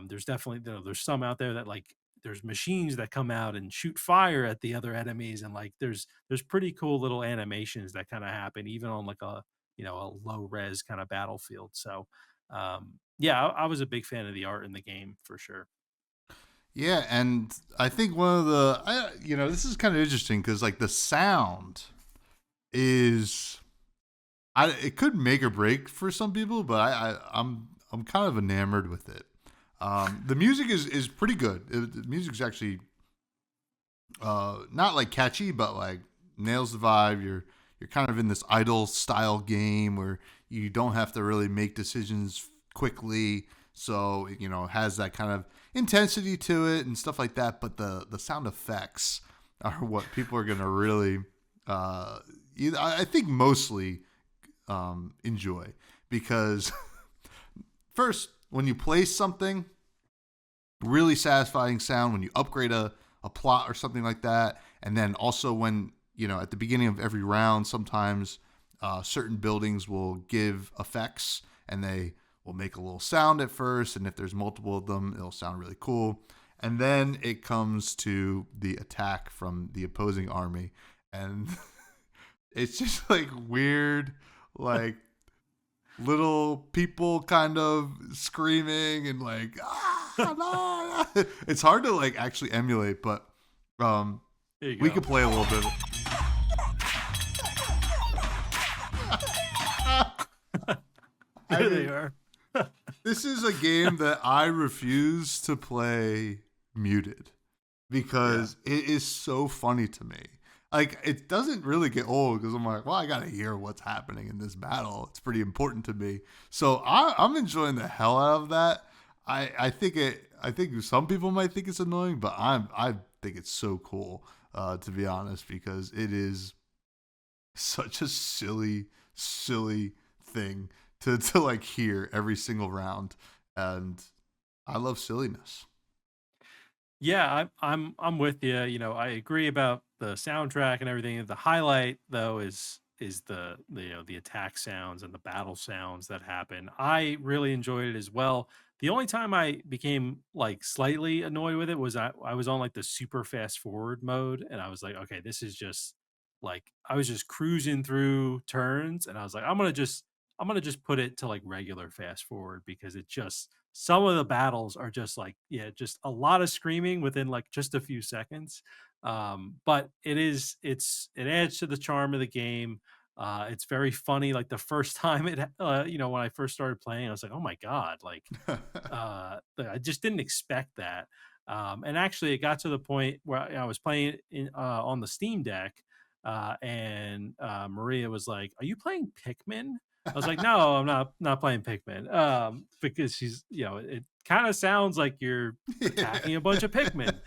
B: There's definitely, there's some out there that like there's machines that come out and shoot fire at the other enemies, and like there's pretty cool little animations that kind of happen even on like a low res kind of battlefield. So yeah, I was a big fan of the art in the game for sure.
A: Yeah, and I think this is kind of interesting because like the sound is, it could make or break for some people, but I'm kind of enamored with it. The music is pretty good. The music's actually not like catchy, but like nails the vibe. You're kind of in this idle style game where you don't have to really make decisions quickly, so it has that kind of intensity to it and stuff like that. But the sound effects are what people are gonna really, I think mostly enjoy, because first, when you play something, really satisfying sound when you upgrade a plot or something like that. And then also when, at the beginning of every round, sometimes certain buildings will give effects and they will make a little sound at first. And if there's multiple of them, it'll sound really cool. And then it comes to the attack from the opposing army. And it's just like weird, like little people kind of screaming and like it's hard to like actually emulate, but
B: There you
A: we
B: go.
A: could play a little bit. I
B: There they
A: mean,
B: are.
A: this is a game that I refuse to play muted
B: Yeah.
A: because it is so funny to me. Like, it doesn't really get old because I'm like, well, I gotta hear what's happening in this battle. It's pretty important to me. So I'm enjoying the hell out of that. I think it. I think some people might think it's annoying, but I think it's so cool. To be honest, because it is such a silly thing to like hear every single round, and I love silliness.
B: Yeah, I'm with you. I agree about the soundtrack and everything. The highlight though is the attack sounds and the battle sounds that happen. I really enjoyed it as well. The only time I became like slightly annoyed with it was I was on like the super fast forward mode, and I was like, okay, this is just like I was just cruising through turns, and I was like, I'm gonna just put it to like regular fast forward because it just some of the battles are just like, yeah, just a lot of screaming within like just a few seconds. But it adds to the charm of the game. It's very funny. Like the first time when I first started playing, I was like, oh my God, like I just didn't expect that. And actually, it got to the point where I was playing it on the Steam Deck, and Maria was like, "Are you playing Pikmin?" I was like, no, I'm not playing Pikmin. Because it kind of sounds like you're
A: Yeah.
B: attacking a bunch of Pikmin,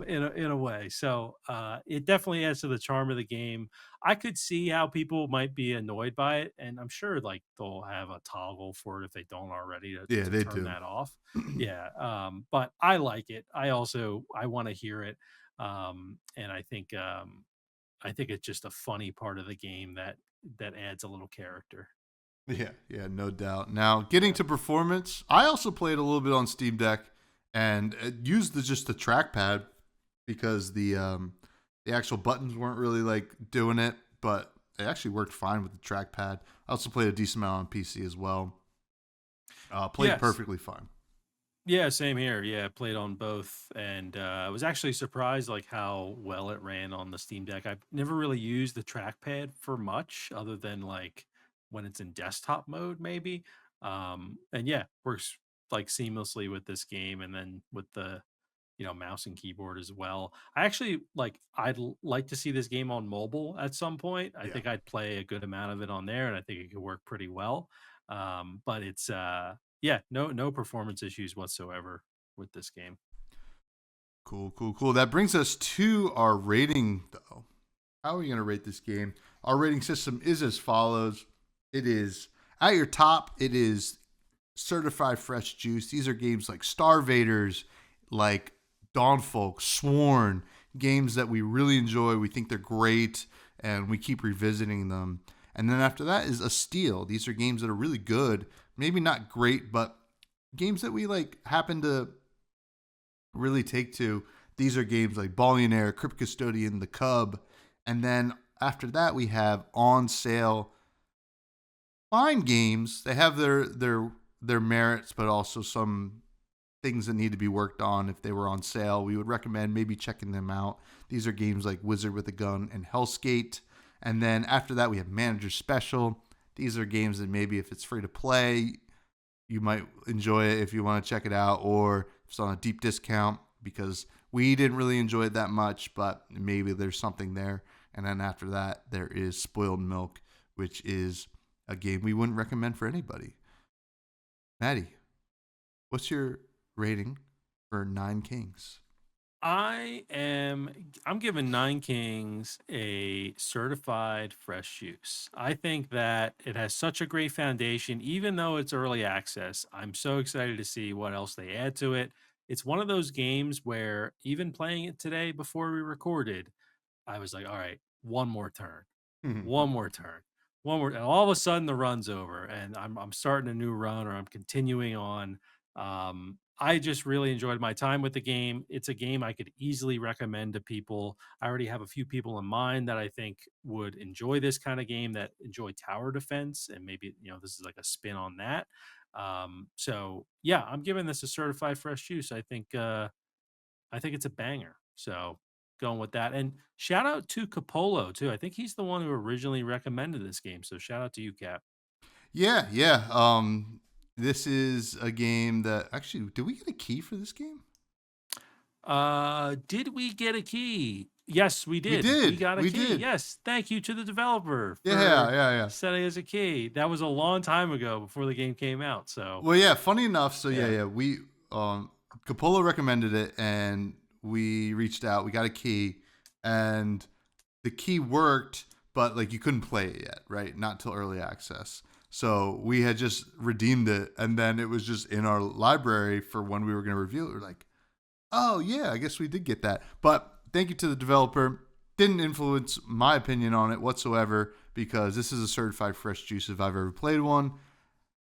B: in a way. So it definitely adds to the charm of the game. I could see how people might be annoyed by it, and I'm sure like they'll have a toggle for it if they don't already
A: Yeah,
B: to
A: they
B: turn
A: do.
B: that off. Yeah. But I like it. I want to hear it. And I think it's just a funny part of the game that adds a little character.
A: Yeah, yeah, no doubt. Now, getting
B: Yeah.
A: to performance, I also played a little bit on Steam Deck and used just the trackpad because the actual buttons weren't really like doing it, but it actually worked fine with the trackpad. I also played a decent amount on PC as well. Played
B: Yes.
A: perfectly fine.
B: Yeah, same here. Yeah, played on both, and I was actually surprised like how well it ran on the Steam Deck. I've never really used the trackpad for much, other than like when it's in desktop mode, maybe. And yeah, works like seamlessly with this game, and then with the mouse and keyboard as well. I actually like to see this game on mobile at some point. I
A: Yeah.
B: think I'd play a good amount of it on there, and I think it could work pretty well. But it's yeah, no performance issues whatsoever with this game.
A: Cool, cool, cool. That brings us to our rating, though. How are we going to rate this game? Our rating system is as follows. It is at your top, it is certified fresh juice. These are games like Star Vaders, like Dawnfolk, Sworn, games that we really enjoy. We think they're great, and we keep revisiting them. And then after that is a steal. These are games that are really good, maybe not great, but games that we like happen to really take to. These are games like Ballionaire, Crypt Custodian, The Cub, and then after that we have on sale fine games. They have their merits, but also some things that need to be worked on. If they were on sale, we would recommend maybe checking them out. These are games like Wizard with a Gun and Hellskate. And then after that, we have Manager Special. These are games that maybe if it's free to play, you might enjoy it if you want to check it out, or if it's on a deep discount because we didn't really enjoy it that much, but maybe there's something there. And then after that, there is Spoiled Milk, which is a game we wouldn't recommend for anybody. Maddie, what's your rating for Nine Kings?
B: I'm giving Nine Kings a certified fresh juice. I think that it has such a great foundation, even though it's early access. I'm so excited to see what else they add to it. It's one of those games where even playing it today before we recorded, I was like, all right, one more turn, one more turn, one more, and all of a sudden the run's over, and I'm starting a new run, or I'm continuing on. I just really enjoyed my time with the game. It's a game I could easily recommend to people. I already have a few people in mind that I think would enjoy this kind of game, that enjoy tower defense, and maybe this is like a spin on that. So yeah, I'm giving this a certified fresh juice. I think it's a banger. So going with that. And shout out to Capolo too. I think he's the one who originally recommended this game. So shout out to you, Cap.
A: Yeah, yeah. This is a game that actually, did we get a key for this game?
B: Did we get a key? Yes, we
A: We
B: did. We
A: did.
B: got a
A: We
B: key.
A: did.
B: Yes. Thank you to the developer
A: Yeah,
B: for
A: yeah, yeah.
B: setting us a key. That was a long time ago before the game came out. So
A: Well, yeah. Funny enough, so yeah,
B: yeah.
A: yeah. We Capola recommended it, and we reached out. We got a key, and the key worked, but like you couldn't play it yet, right? Not till early access. So we had just redeemed it, and then it was just in our library for when we were going to review it. We're like, oh yeah, I guess we did get that. But thank you to the developer. Didn't influence my opinion on it whatsoever because this is a certified fresh juice if I've ever played one.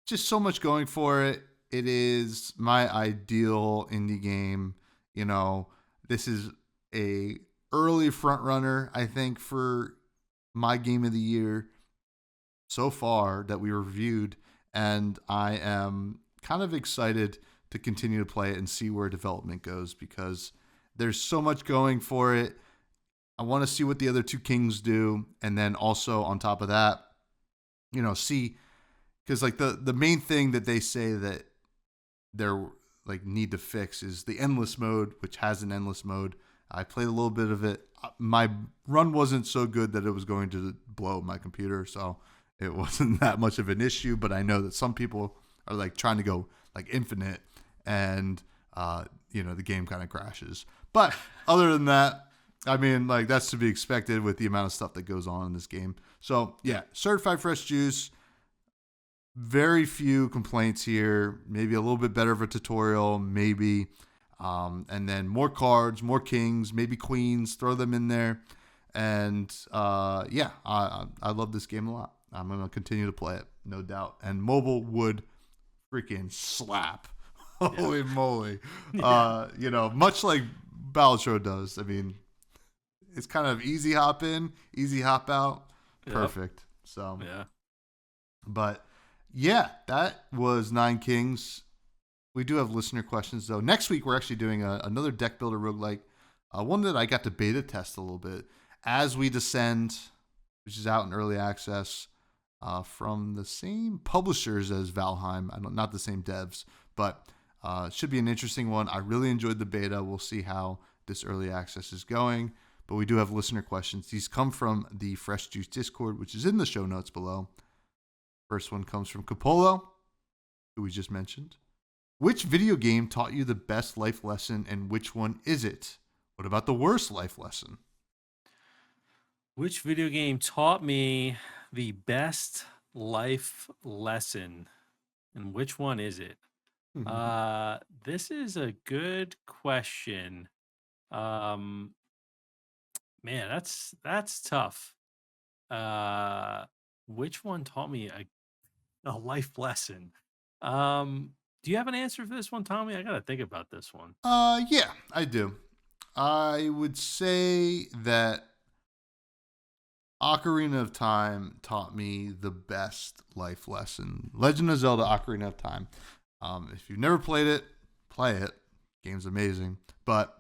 A: Just so much going for it. It is my ideal indie game. You know, this is a early front runner, I think, for my game of the year so far that we reviewed, and I am kind of excited to continue to play it and see where development goes because there's so much going for it. I want to see what the other two kings do, and then also on top of that, see because like the main thing that they say that they're like need to fix is the endless mode, which has an endless mode. I played a little bit of it. My run wasn't so good that it was going to blow my computer, so it wasn't that much of an issue. But I know that some people are like trying to go like infinite, and the game kind of crashes. But other than that, I mean, like that's to be expected with the amount of stuff that goes on in this game. So yeah, certified fresh juice. Very few complaints here. Maybe a little bit better of a tutorial, maybe. And then more cards, more kings, maybe queens. Throw them in there. And yeah, I love this game a lot. I'm going to continue to play it, no doubt. And mobile would freaking slap. Holy moly. Much like Balatro does. I mean, it's kind of easy hop in, easy hop out. Perfect. Yep. So,
B: yeah.
A: But yeah, that was Nine Kings. We do have listener questions, though. Next week, we're actually doing another deck builder roguelike, one that I got to beta test a little bit. As We Descend, which is out in early access from the same publishers as Valheim. Not the same devs, but should be an interesting one. I really enjoyed the beta. We'll see how this early access is going. But we do have listener questions. These come from the Fresh Juice Discord, which is in the show notes below. First one comes from Capolo, who we just mentioned. Which video game taught you the best life lesson, and which one is it? What about the worst life lesson?
B: Which video game taught me the best life lesson, and which one is it? This is a good question. Man, that's tough. Which one taught me a life lesson? Do you have an answer for this one, Tommy? I gotta think about this one.
A: Yeah, I do. I would say that Ocarina of Time taught me the best life lesson. Legend of Zelda: Ocarina of Time. If you've never played it, play it. Game's amazing. But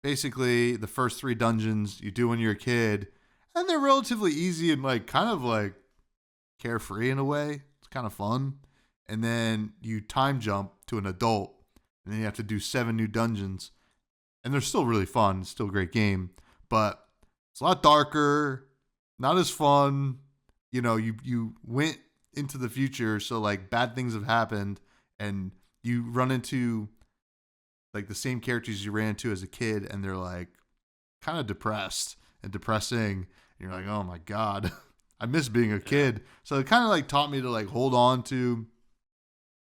A: basically, the first 3 dungeons you do when you're a kid, and they're relatively easy and like kind of like carefree in a way. It's kind of fun. And then you time jump to an adult, and then you have to do 7 new dungeons. And they're still really fun. It's still a great game. But it's a lot darker, not as fun. You went into the future, so like bad things have happened, and you run into like the same characters you ran into as a kid, and they're like kind of depressed and depressing. And you're like, oh my God, I miss being a kid. So it kind of like taught me to like hold on to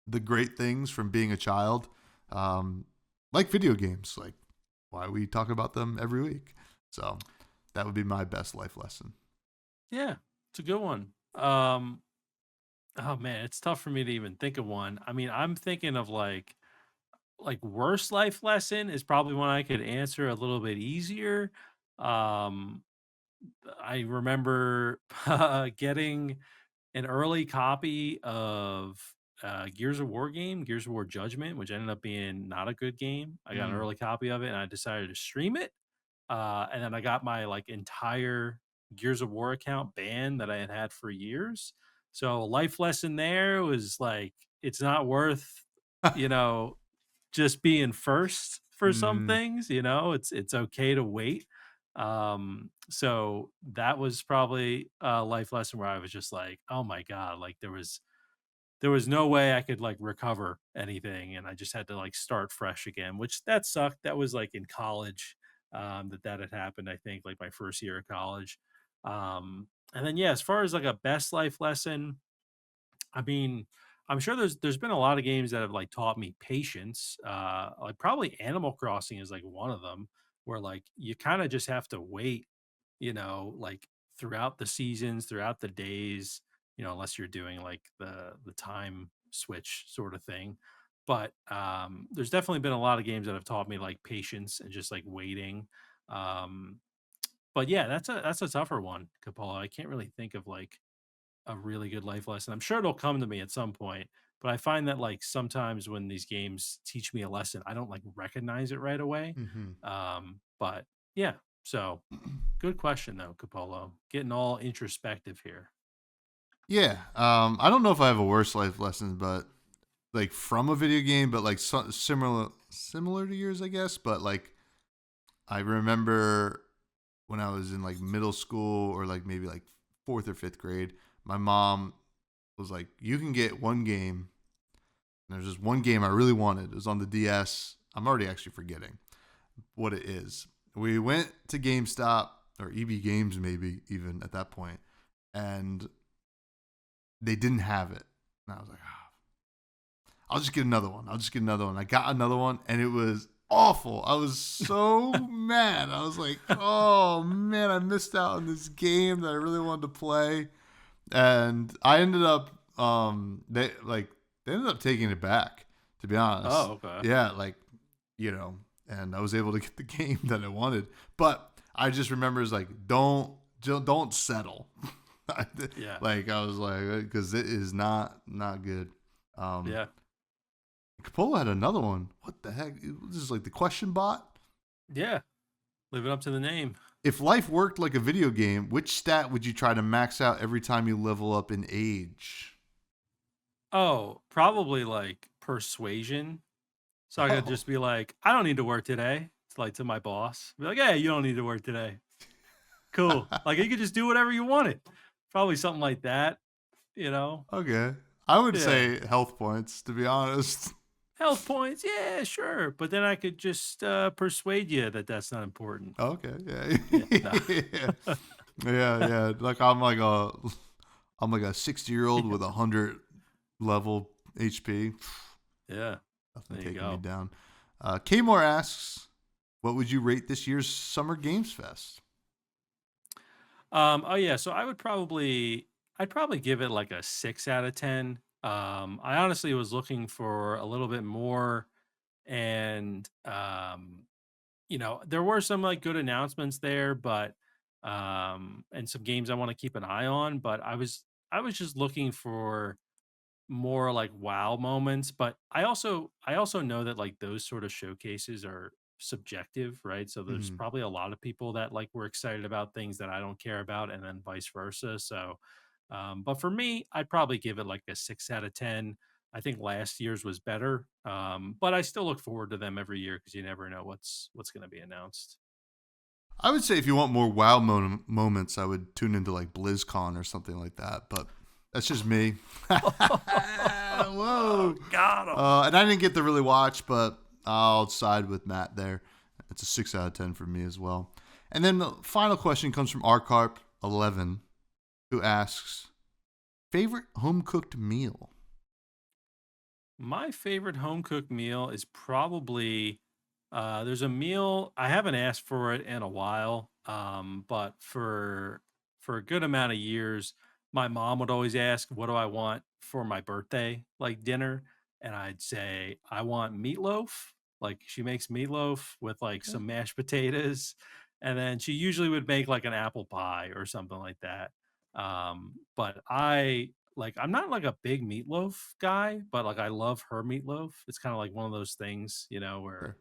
A: the great things from being a child, like video games, like why we talk about them every week. So that would be my best life lesson.
B: Yeah, it's a good one. Oh man, it's tough for me to even think of one. I mean, I'm thinking of like worst life lesson is probably one I could answer a little bit easier. Um, I remember getting an early copy of Gears of War game, Gears of War Judgment, which ended up being not a good game. I got an early copy of it, and I decided to stream it. And then I got my like entire Gears of War account banned that I had had for years. So a life lesson there was like it's not worth, you know, just being first for some things. It's okay to wait. So that was probably a life lesson where I was just like, oh my God, like there was no way I could like recover anything, and I just had to like start fresh again, which that sucked. That was like in college, that had happened. I think like my first year of college. And then yeah, as far as like a best life lesson, I mean, I'm sure there's been a lot of games that have like taught me patience. Like probably Animal Crossing is like one of them, where like you kind of just have to wait, like throughout the seasons, throughout the days, unless you're doing like the time switch sort of thing. But there's definitely been a lot of games that have taught me like patience and just like waiting. Um, but yeah, that's a tougher one, Capola. I can't really think of like a really good life lesson. I'm sure it'll come to me at some point, but I find that like sometimes when these games teach me a lesson, I don't like recognize it right away. But yeah, so good question though, Capolo. Getting all introspective here.
A: Yeah. I don't know if I have a worse life lesson, but like from a video game, but like similar to yours, I guess. But like I remember when I was in like middle school or like maybe like 4th or 5th grade, my mom was like, "You can get one game." And there's just one game I really wanted. It was on the DS. I'm already actually forgetting what it is. We went to GameStop or EB Games, maybe even at that point, and they didn't have it. And I was like, I'll just get another one. I got another one, and it was awful. I was so mad. I was like, oh man, I missed out on this game that I really wanted to play. And I ended up they ended up taking it back, to be honest.
B: Oh, okay.
A: Yeah, and I was able to get the game that I wanted. But I just remember it's like, don't settle.
B: Yeah.
A: Like I was like, because it is not good.
B: Yeah.
A: Capola had another one. What the heck? This is like the question bot.
B: Yeah. Living up to the name.
A: If life worked like a video game, which stat would you try to max out every time you level up in age?
B: Oh, probably like persuasion. So I could
A: Oh,
B: just be like, I don't need to work today. It's like to my boss. Be like, hey, you don't need to work today. Cool. Like you could just do whatever you wanted. Probably something like that, you know?
A: okay. I would
B: Yeah.
A: say health points, to be honest.
B: Health points, yeah, sure. But then I could just persuade you that that's not important.
A: Okay, yeah.
B: Yeah, no.
A: Yeah. Like I'm like a 60-year-old with 100 level HP.
B: Yeah,
A: Nothing
B: there you
A: taking
B: go.
A: me down. Kmore asks, what would you rate this year's Summer Games Fest?
B: Oh yeah, so I'd probably give it like a 6 out of 10. I honestly was looking for a little bit more, and there were some like good announcements there, but and some games I want to keep an eye on, but I was just looking for more like wow moments. But I also know that like those sort of showcases are subjective, right? So there's
A: Mhm.
B: probably a lot of people that like were excited about things that I don't care about, and then vice versa. So but for me, I'd probably give it like a 6 out of 10. I think last year's was better, but I still look forward to them every year because you never know what's going to be announced.
A: I would say if you want more wow moments, I would tune into like BlizzCon or something like that. But that's just me. Whoa.
B: Got him.
A: And I didn't get to really watch, but I'll side with Matt there. It's a 6 out of 10 for me as well. And then the final question comes from rcarp11, who asks, favorite home cooked meal?
B: My favorite home cooked meal is probably there's a meal I haven't asked for it in a while, but for a good amount of years, my mom would always ask, "What do I want for my birthday, like dinner?" And I'd say, "I want meatloaf." Like she makes meatloaf with like
A: Okay.
B: some mashed potatoes, and then she usually would make like an apple pie or something like that. But I'm not like a big meatloaf guy, but like I love her meatloaf. It's kind of like one of those things, where
A: Sure.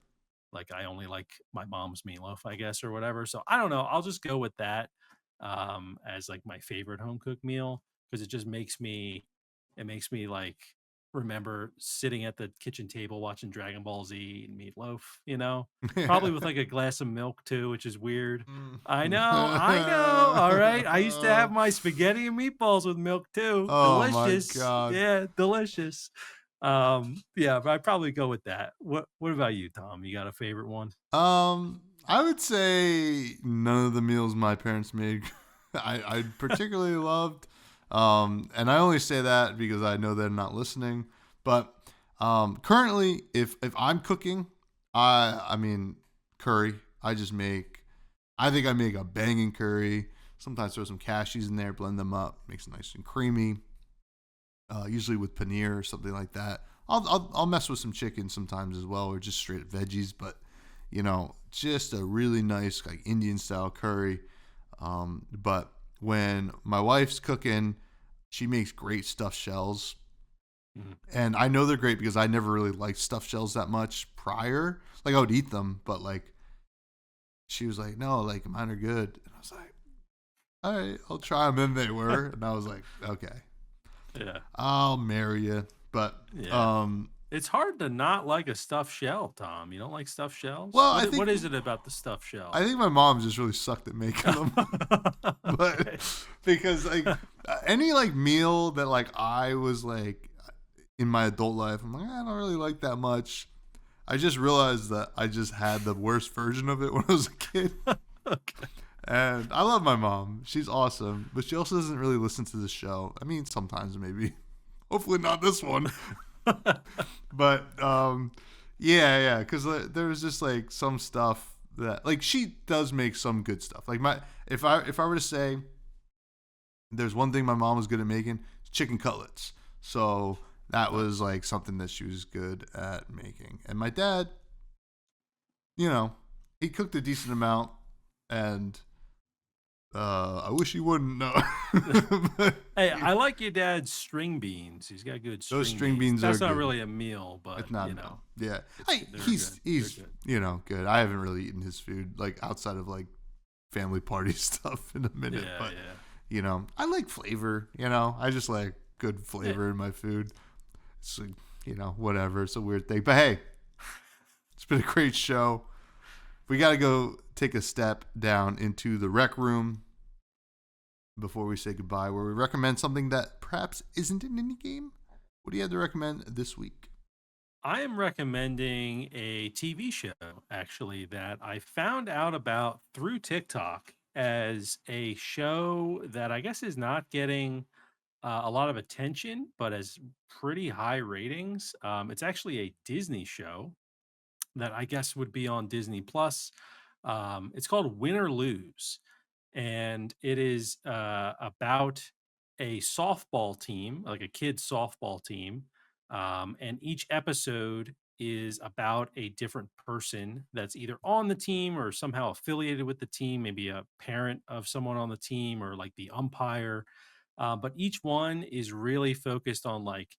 B: like I only like my mom's meatloaf, I guess, or whatever. So I don't know. I'll just go with that as like my favorite home cooked meal because it makes me like remember sitting at the kitchen table watching Dragon Ball Z and meatloaf, probably with like a glass of milk too, which is weird. I know. All right. I used to have my spaghetti and meatballs with milk too.
A: Oh my
B: Delicious.
A: God.
B: Yeah, delicious. Yeah, but I'd probably go with that. What about you, Tom? You got a favorite one?
A: I would say none of the meals my parents made I particularly loved. And I only say that because I know they're not listening. But currently, if I'm cooking, I mean curry. I think I make a banging curry. Sometimes throw some cashews in there, blend them up, makes it nice and creamy. Usually with paneer or something like that. I'll mess with some chicken sometimes as well, or just straight veggies. But just a really nice like Indian style curry. But when my wife's cooking, she makes great stuffed shells,
B: Mhm.
A: and I know they're great because I never really liked stuffed shells that much prior. Like I would eat them, but like she was like, "No, like mine are good," and I was like, "All right, I'll try them." And they were, and I was like, "Okay,
B: Yeah.
A: I'll marry you." But
B: Yeah. It's hard to not like a stuffed shell, Tom. You don't like stuffed shells?
A: Well,
B: What is it about the stuffed
A: I
B: shell?
A: think my mom just really sucked at making them. But
B: Okay.
A: because like any like meal that like I was like in my adult life, I'm like, I don't really like that much. I just realized that I just had the worst version of it when I was a kid.
B: Okay.
A: And I love my mom. She's awesome. But she also doesn't really listen to the show. I mean, sometimes maybe. Hopefully not this one. But yeah. Because there was just like some stuff that like she does make some good stuff. Like my if I were to say there's one thing my mom was good at making, it's chicken cutlets. So that was like something that she was good at making. And my dad, you know, he cooked a decent amount, and I wish he wouldn't. No, but
B: Hey, I like your dad's string beans. He's got good
A: those
B: string
A: string
B: beans.
A: beans are
B: That's not
A: good.
B: really a meal, but
A: It's not a meal. Yeah,
B: they're
A: he's
B: good. They're
A: he's
B: good.
A: good. I haven't really eaten his food like outside of like family party stuff in a minute,
B: Yeah,
A: but
B: yeah.
A: I like flavor. I just like good
B: Yeah.
A: flavor in my food. It's like, whatever. It's a weird thing, but hey, it's been a great show. We got to go take a step down into the rec room before we say goodbye, where we recommend something that perhaps isn't an indie game. What do you have to recommend this week?
B: I am recommending a TV show actually that I found out about through TikTok as a show that I guess is not getting a lot of attention, but has pretty high ratings. It's actually a Disney show that I guess would be on Disney Plus. It's called Win or Lose, and it is about a softball team, like a kid's softball team. And each episode is about a different person that's either on the team or somehow affiliated with the team, maybe a parent of someone on the team or like the umpire. But each one is really focused on like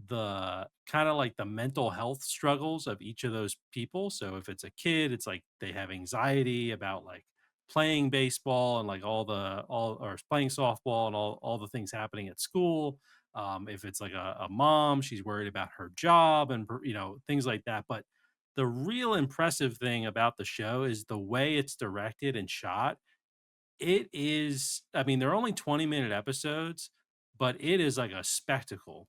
B: the kind of like the mental health struggles of each of those people. So if it's a kid, it's like they have anxiety about like playing baseball and like all or playing softball and all the things happening at school. If it's like a mom, she's worried about her job and things like that. But the real impressive thing about the show is the way it's directed and shot. It is, I mean, they're only 20-minute episodes, but it is like a spectacle.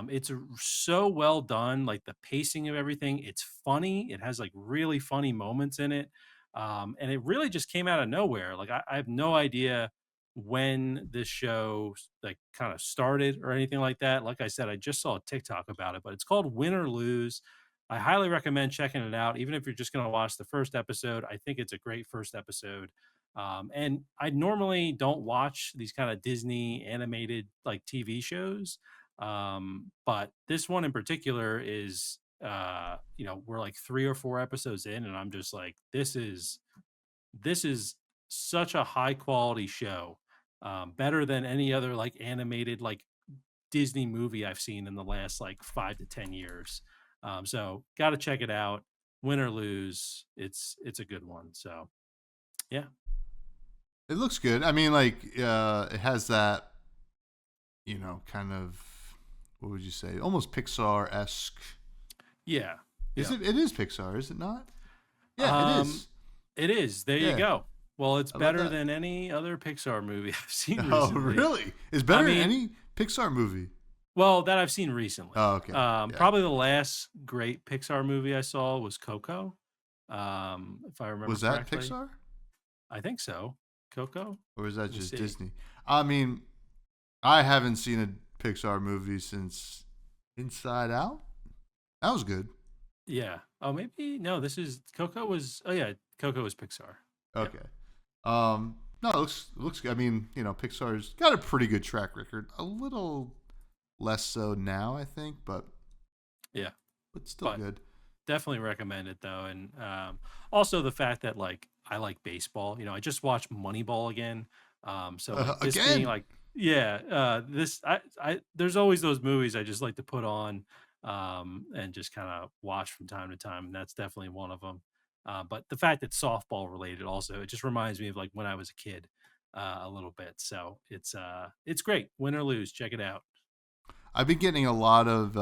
B: It's so well done, like the pacing of everything. It's funny. It has like really funny moments in it. And it really just came out of nowhere. Like I have no idea when this show like kind of started or anything like that. Like I said, I just saw a TikTok about it, but it's called Win or Lose. I highly recommend checking it out, even if you're just going to watch the first episode. I think it's a great first episode. And I normally don't watch these kind of Disney animated like TV shows. But this one in particular is, we're like 3 or 4 episodes in, and I'm just like, this is such a high quality show, better than any other like animated like Disney movie I've seen in the last like 5 to 10 years. So got to check it out. Win or lose, it's a good one. So yeah.
A: It looks good. I mean, like, it has that, kind of, what would you say? Almost Pixar esque.
B: Yeah.
A: Is
B: Yeah.
A: it? It is Pixar, is it not? Yeah, it
B: Um,
A: is.
B: it is. There you
A: Yeah,
B: go. Well, it's
A: I love
B: better
A: that.
B: than any other Pixar movie I've seen
A: Oh,
B: recently.
A: really? It's
B: I
A: better than
B: mean,
A: any Pixar movie.
B: well, that I've seen recently.
A: Oh, okay. Yeah.
B: Probably the last great Pixar movie I saw was Coco. If I remember
A: Was that
B: correctly.
A: Pixar?
B: I think so. Coco?
A: Or is that
B: Let me
A: just
B: see.
A: Disney? I mean, I haven't seen a Pixar movie since Inside Out. That was good.
B: Yeah. Oh, maybe no, this is Coco was oh yeah, Coco was Pixar. Yeah.
A: Okay. No, it looks good. I mean, Pixar's got a pretty good track record. A little less so now, I think, but
B: Yeah.
A: still
B: But
A: good.
B: definitely recommend it though, and also the fact that like I like baseball. I just watched Moneyball again. So like this being
A: Again,
B: like yeah, this I there's always those movies I just like to put on and just kind of watch from time to time, and that's definitely one of them. But the fact that softball related also, it just reminds me of like when I was a kid a little bit. So it's great. Win or lose, check it out.
A: I've been getting a lot of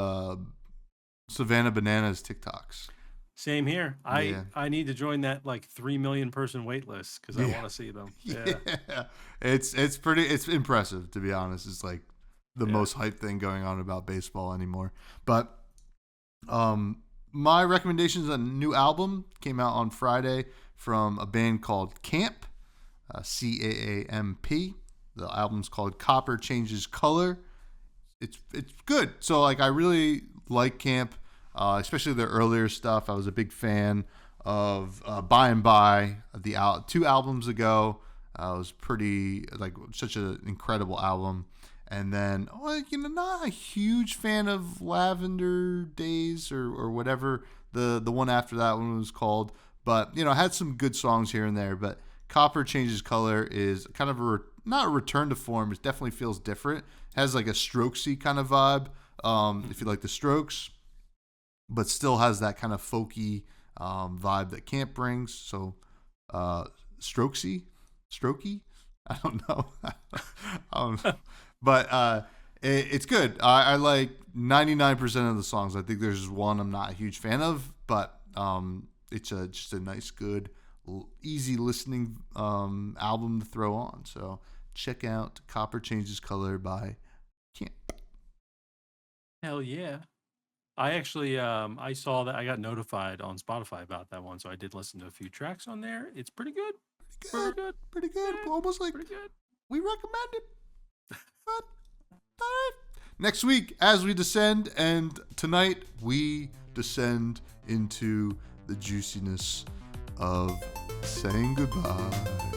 A: Savannah Bananas TikToks.
B: Same here.
A: Yeah.
B: I need to join that like 3 million person wait list because I want to see them. Yeah.
A: Yeah. It's impressive, to be honest. It's like the most hype thing going on about baseball anymore. But my recommendation is a new album came out on Friday from a band called Camp, CAAMP. The album's called Copper Changes Color. It's good. So like I really like Camp, especially their earlier stuff. I was a big fan of By and By, the 2 albums ago. It was pretty like such an incredible album. And then, not a huge fan of Lavender Days or whatever the one after that one was called. But, had some good songs here and there. But Copper Changes Color is kind of not a return to form. It definitely feels different. It has like a Strokesy kind of vibe, if you like the Strokes. But still has that kind of folky vibe that Camp brings. So, Strokey? I don't know. But it's good. I like 99% of the songs. I think there's just one I'm not a huge fan of, but it's just a nice, good, easy listening album to throw on. So check out Copper Changes Color by Camp.
B: Hell yeah. I actually I saw that I got notified on Spotify about that one, so I did listen to a few tracks on there. It's pretty good.
A: Pretty good.
B: Yeah,
A: Almost like
B: pretty good.
A: we recommend it. But, all right. Next week, as we descend, and tonight we descend into the juiciness of saying goodbye.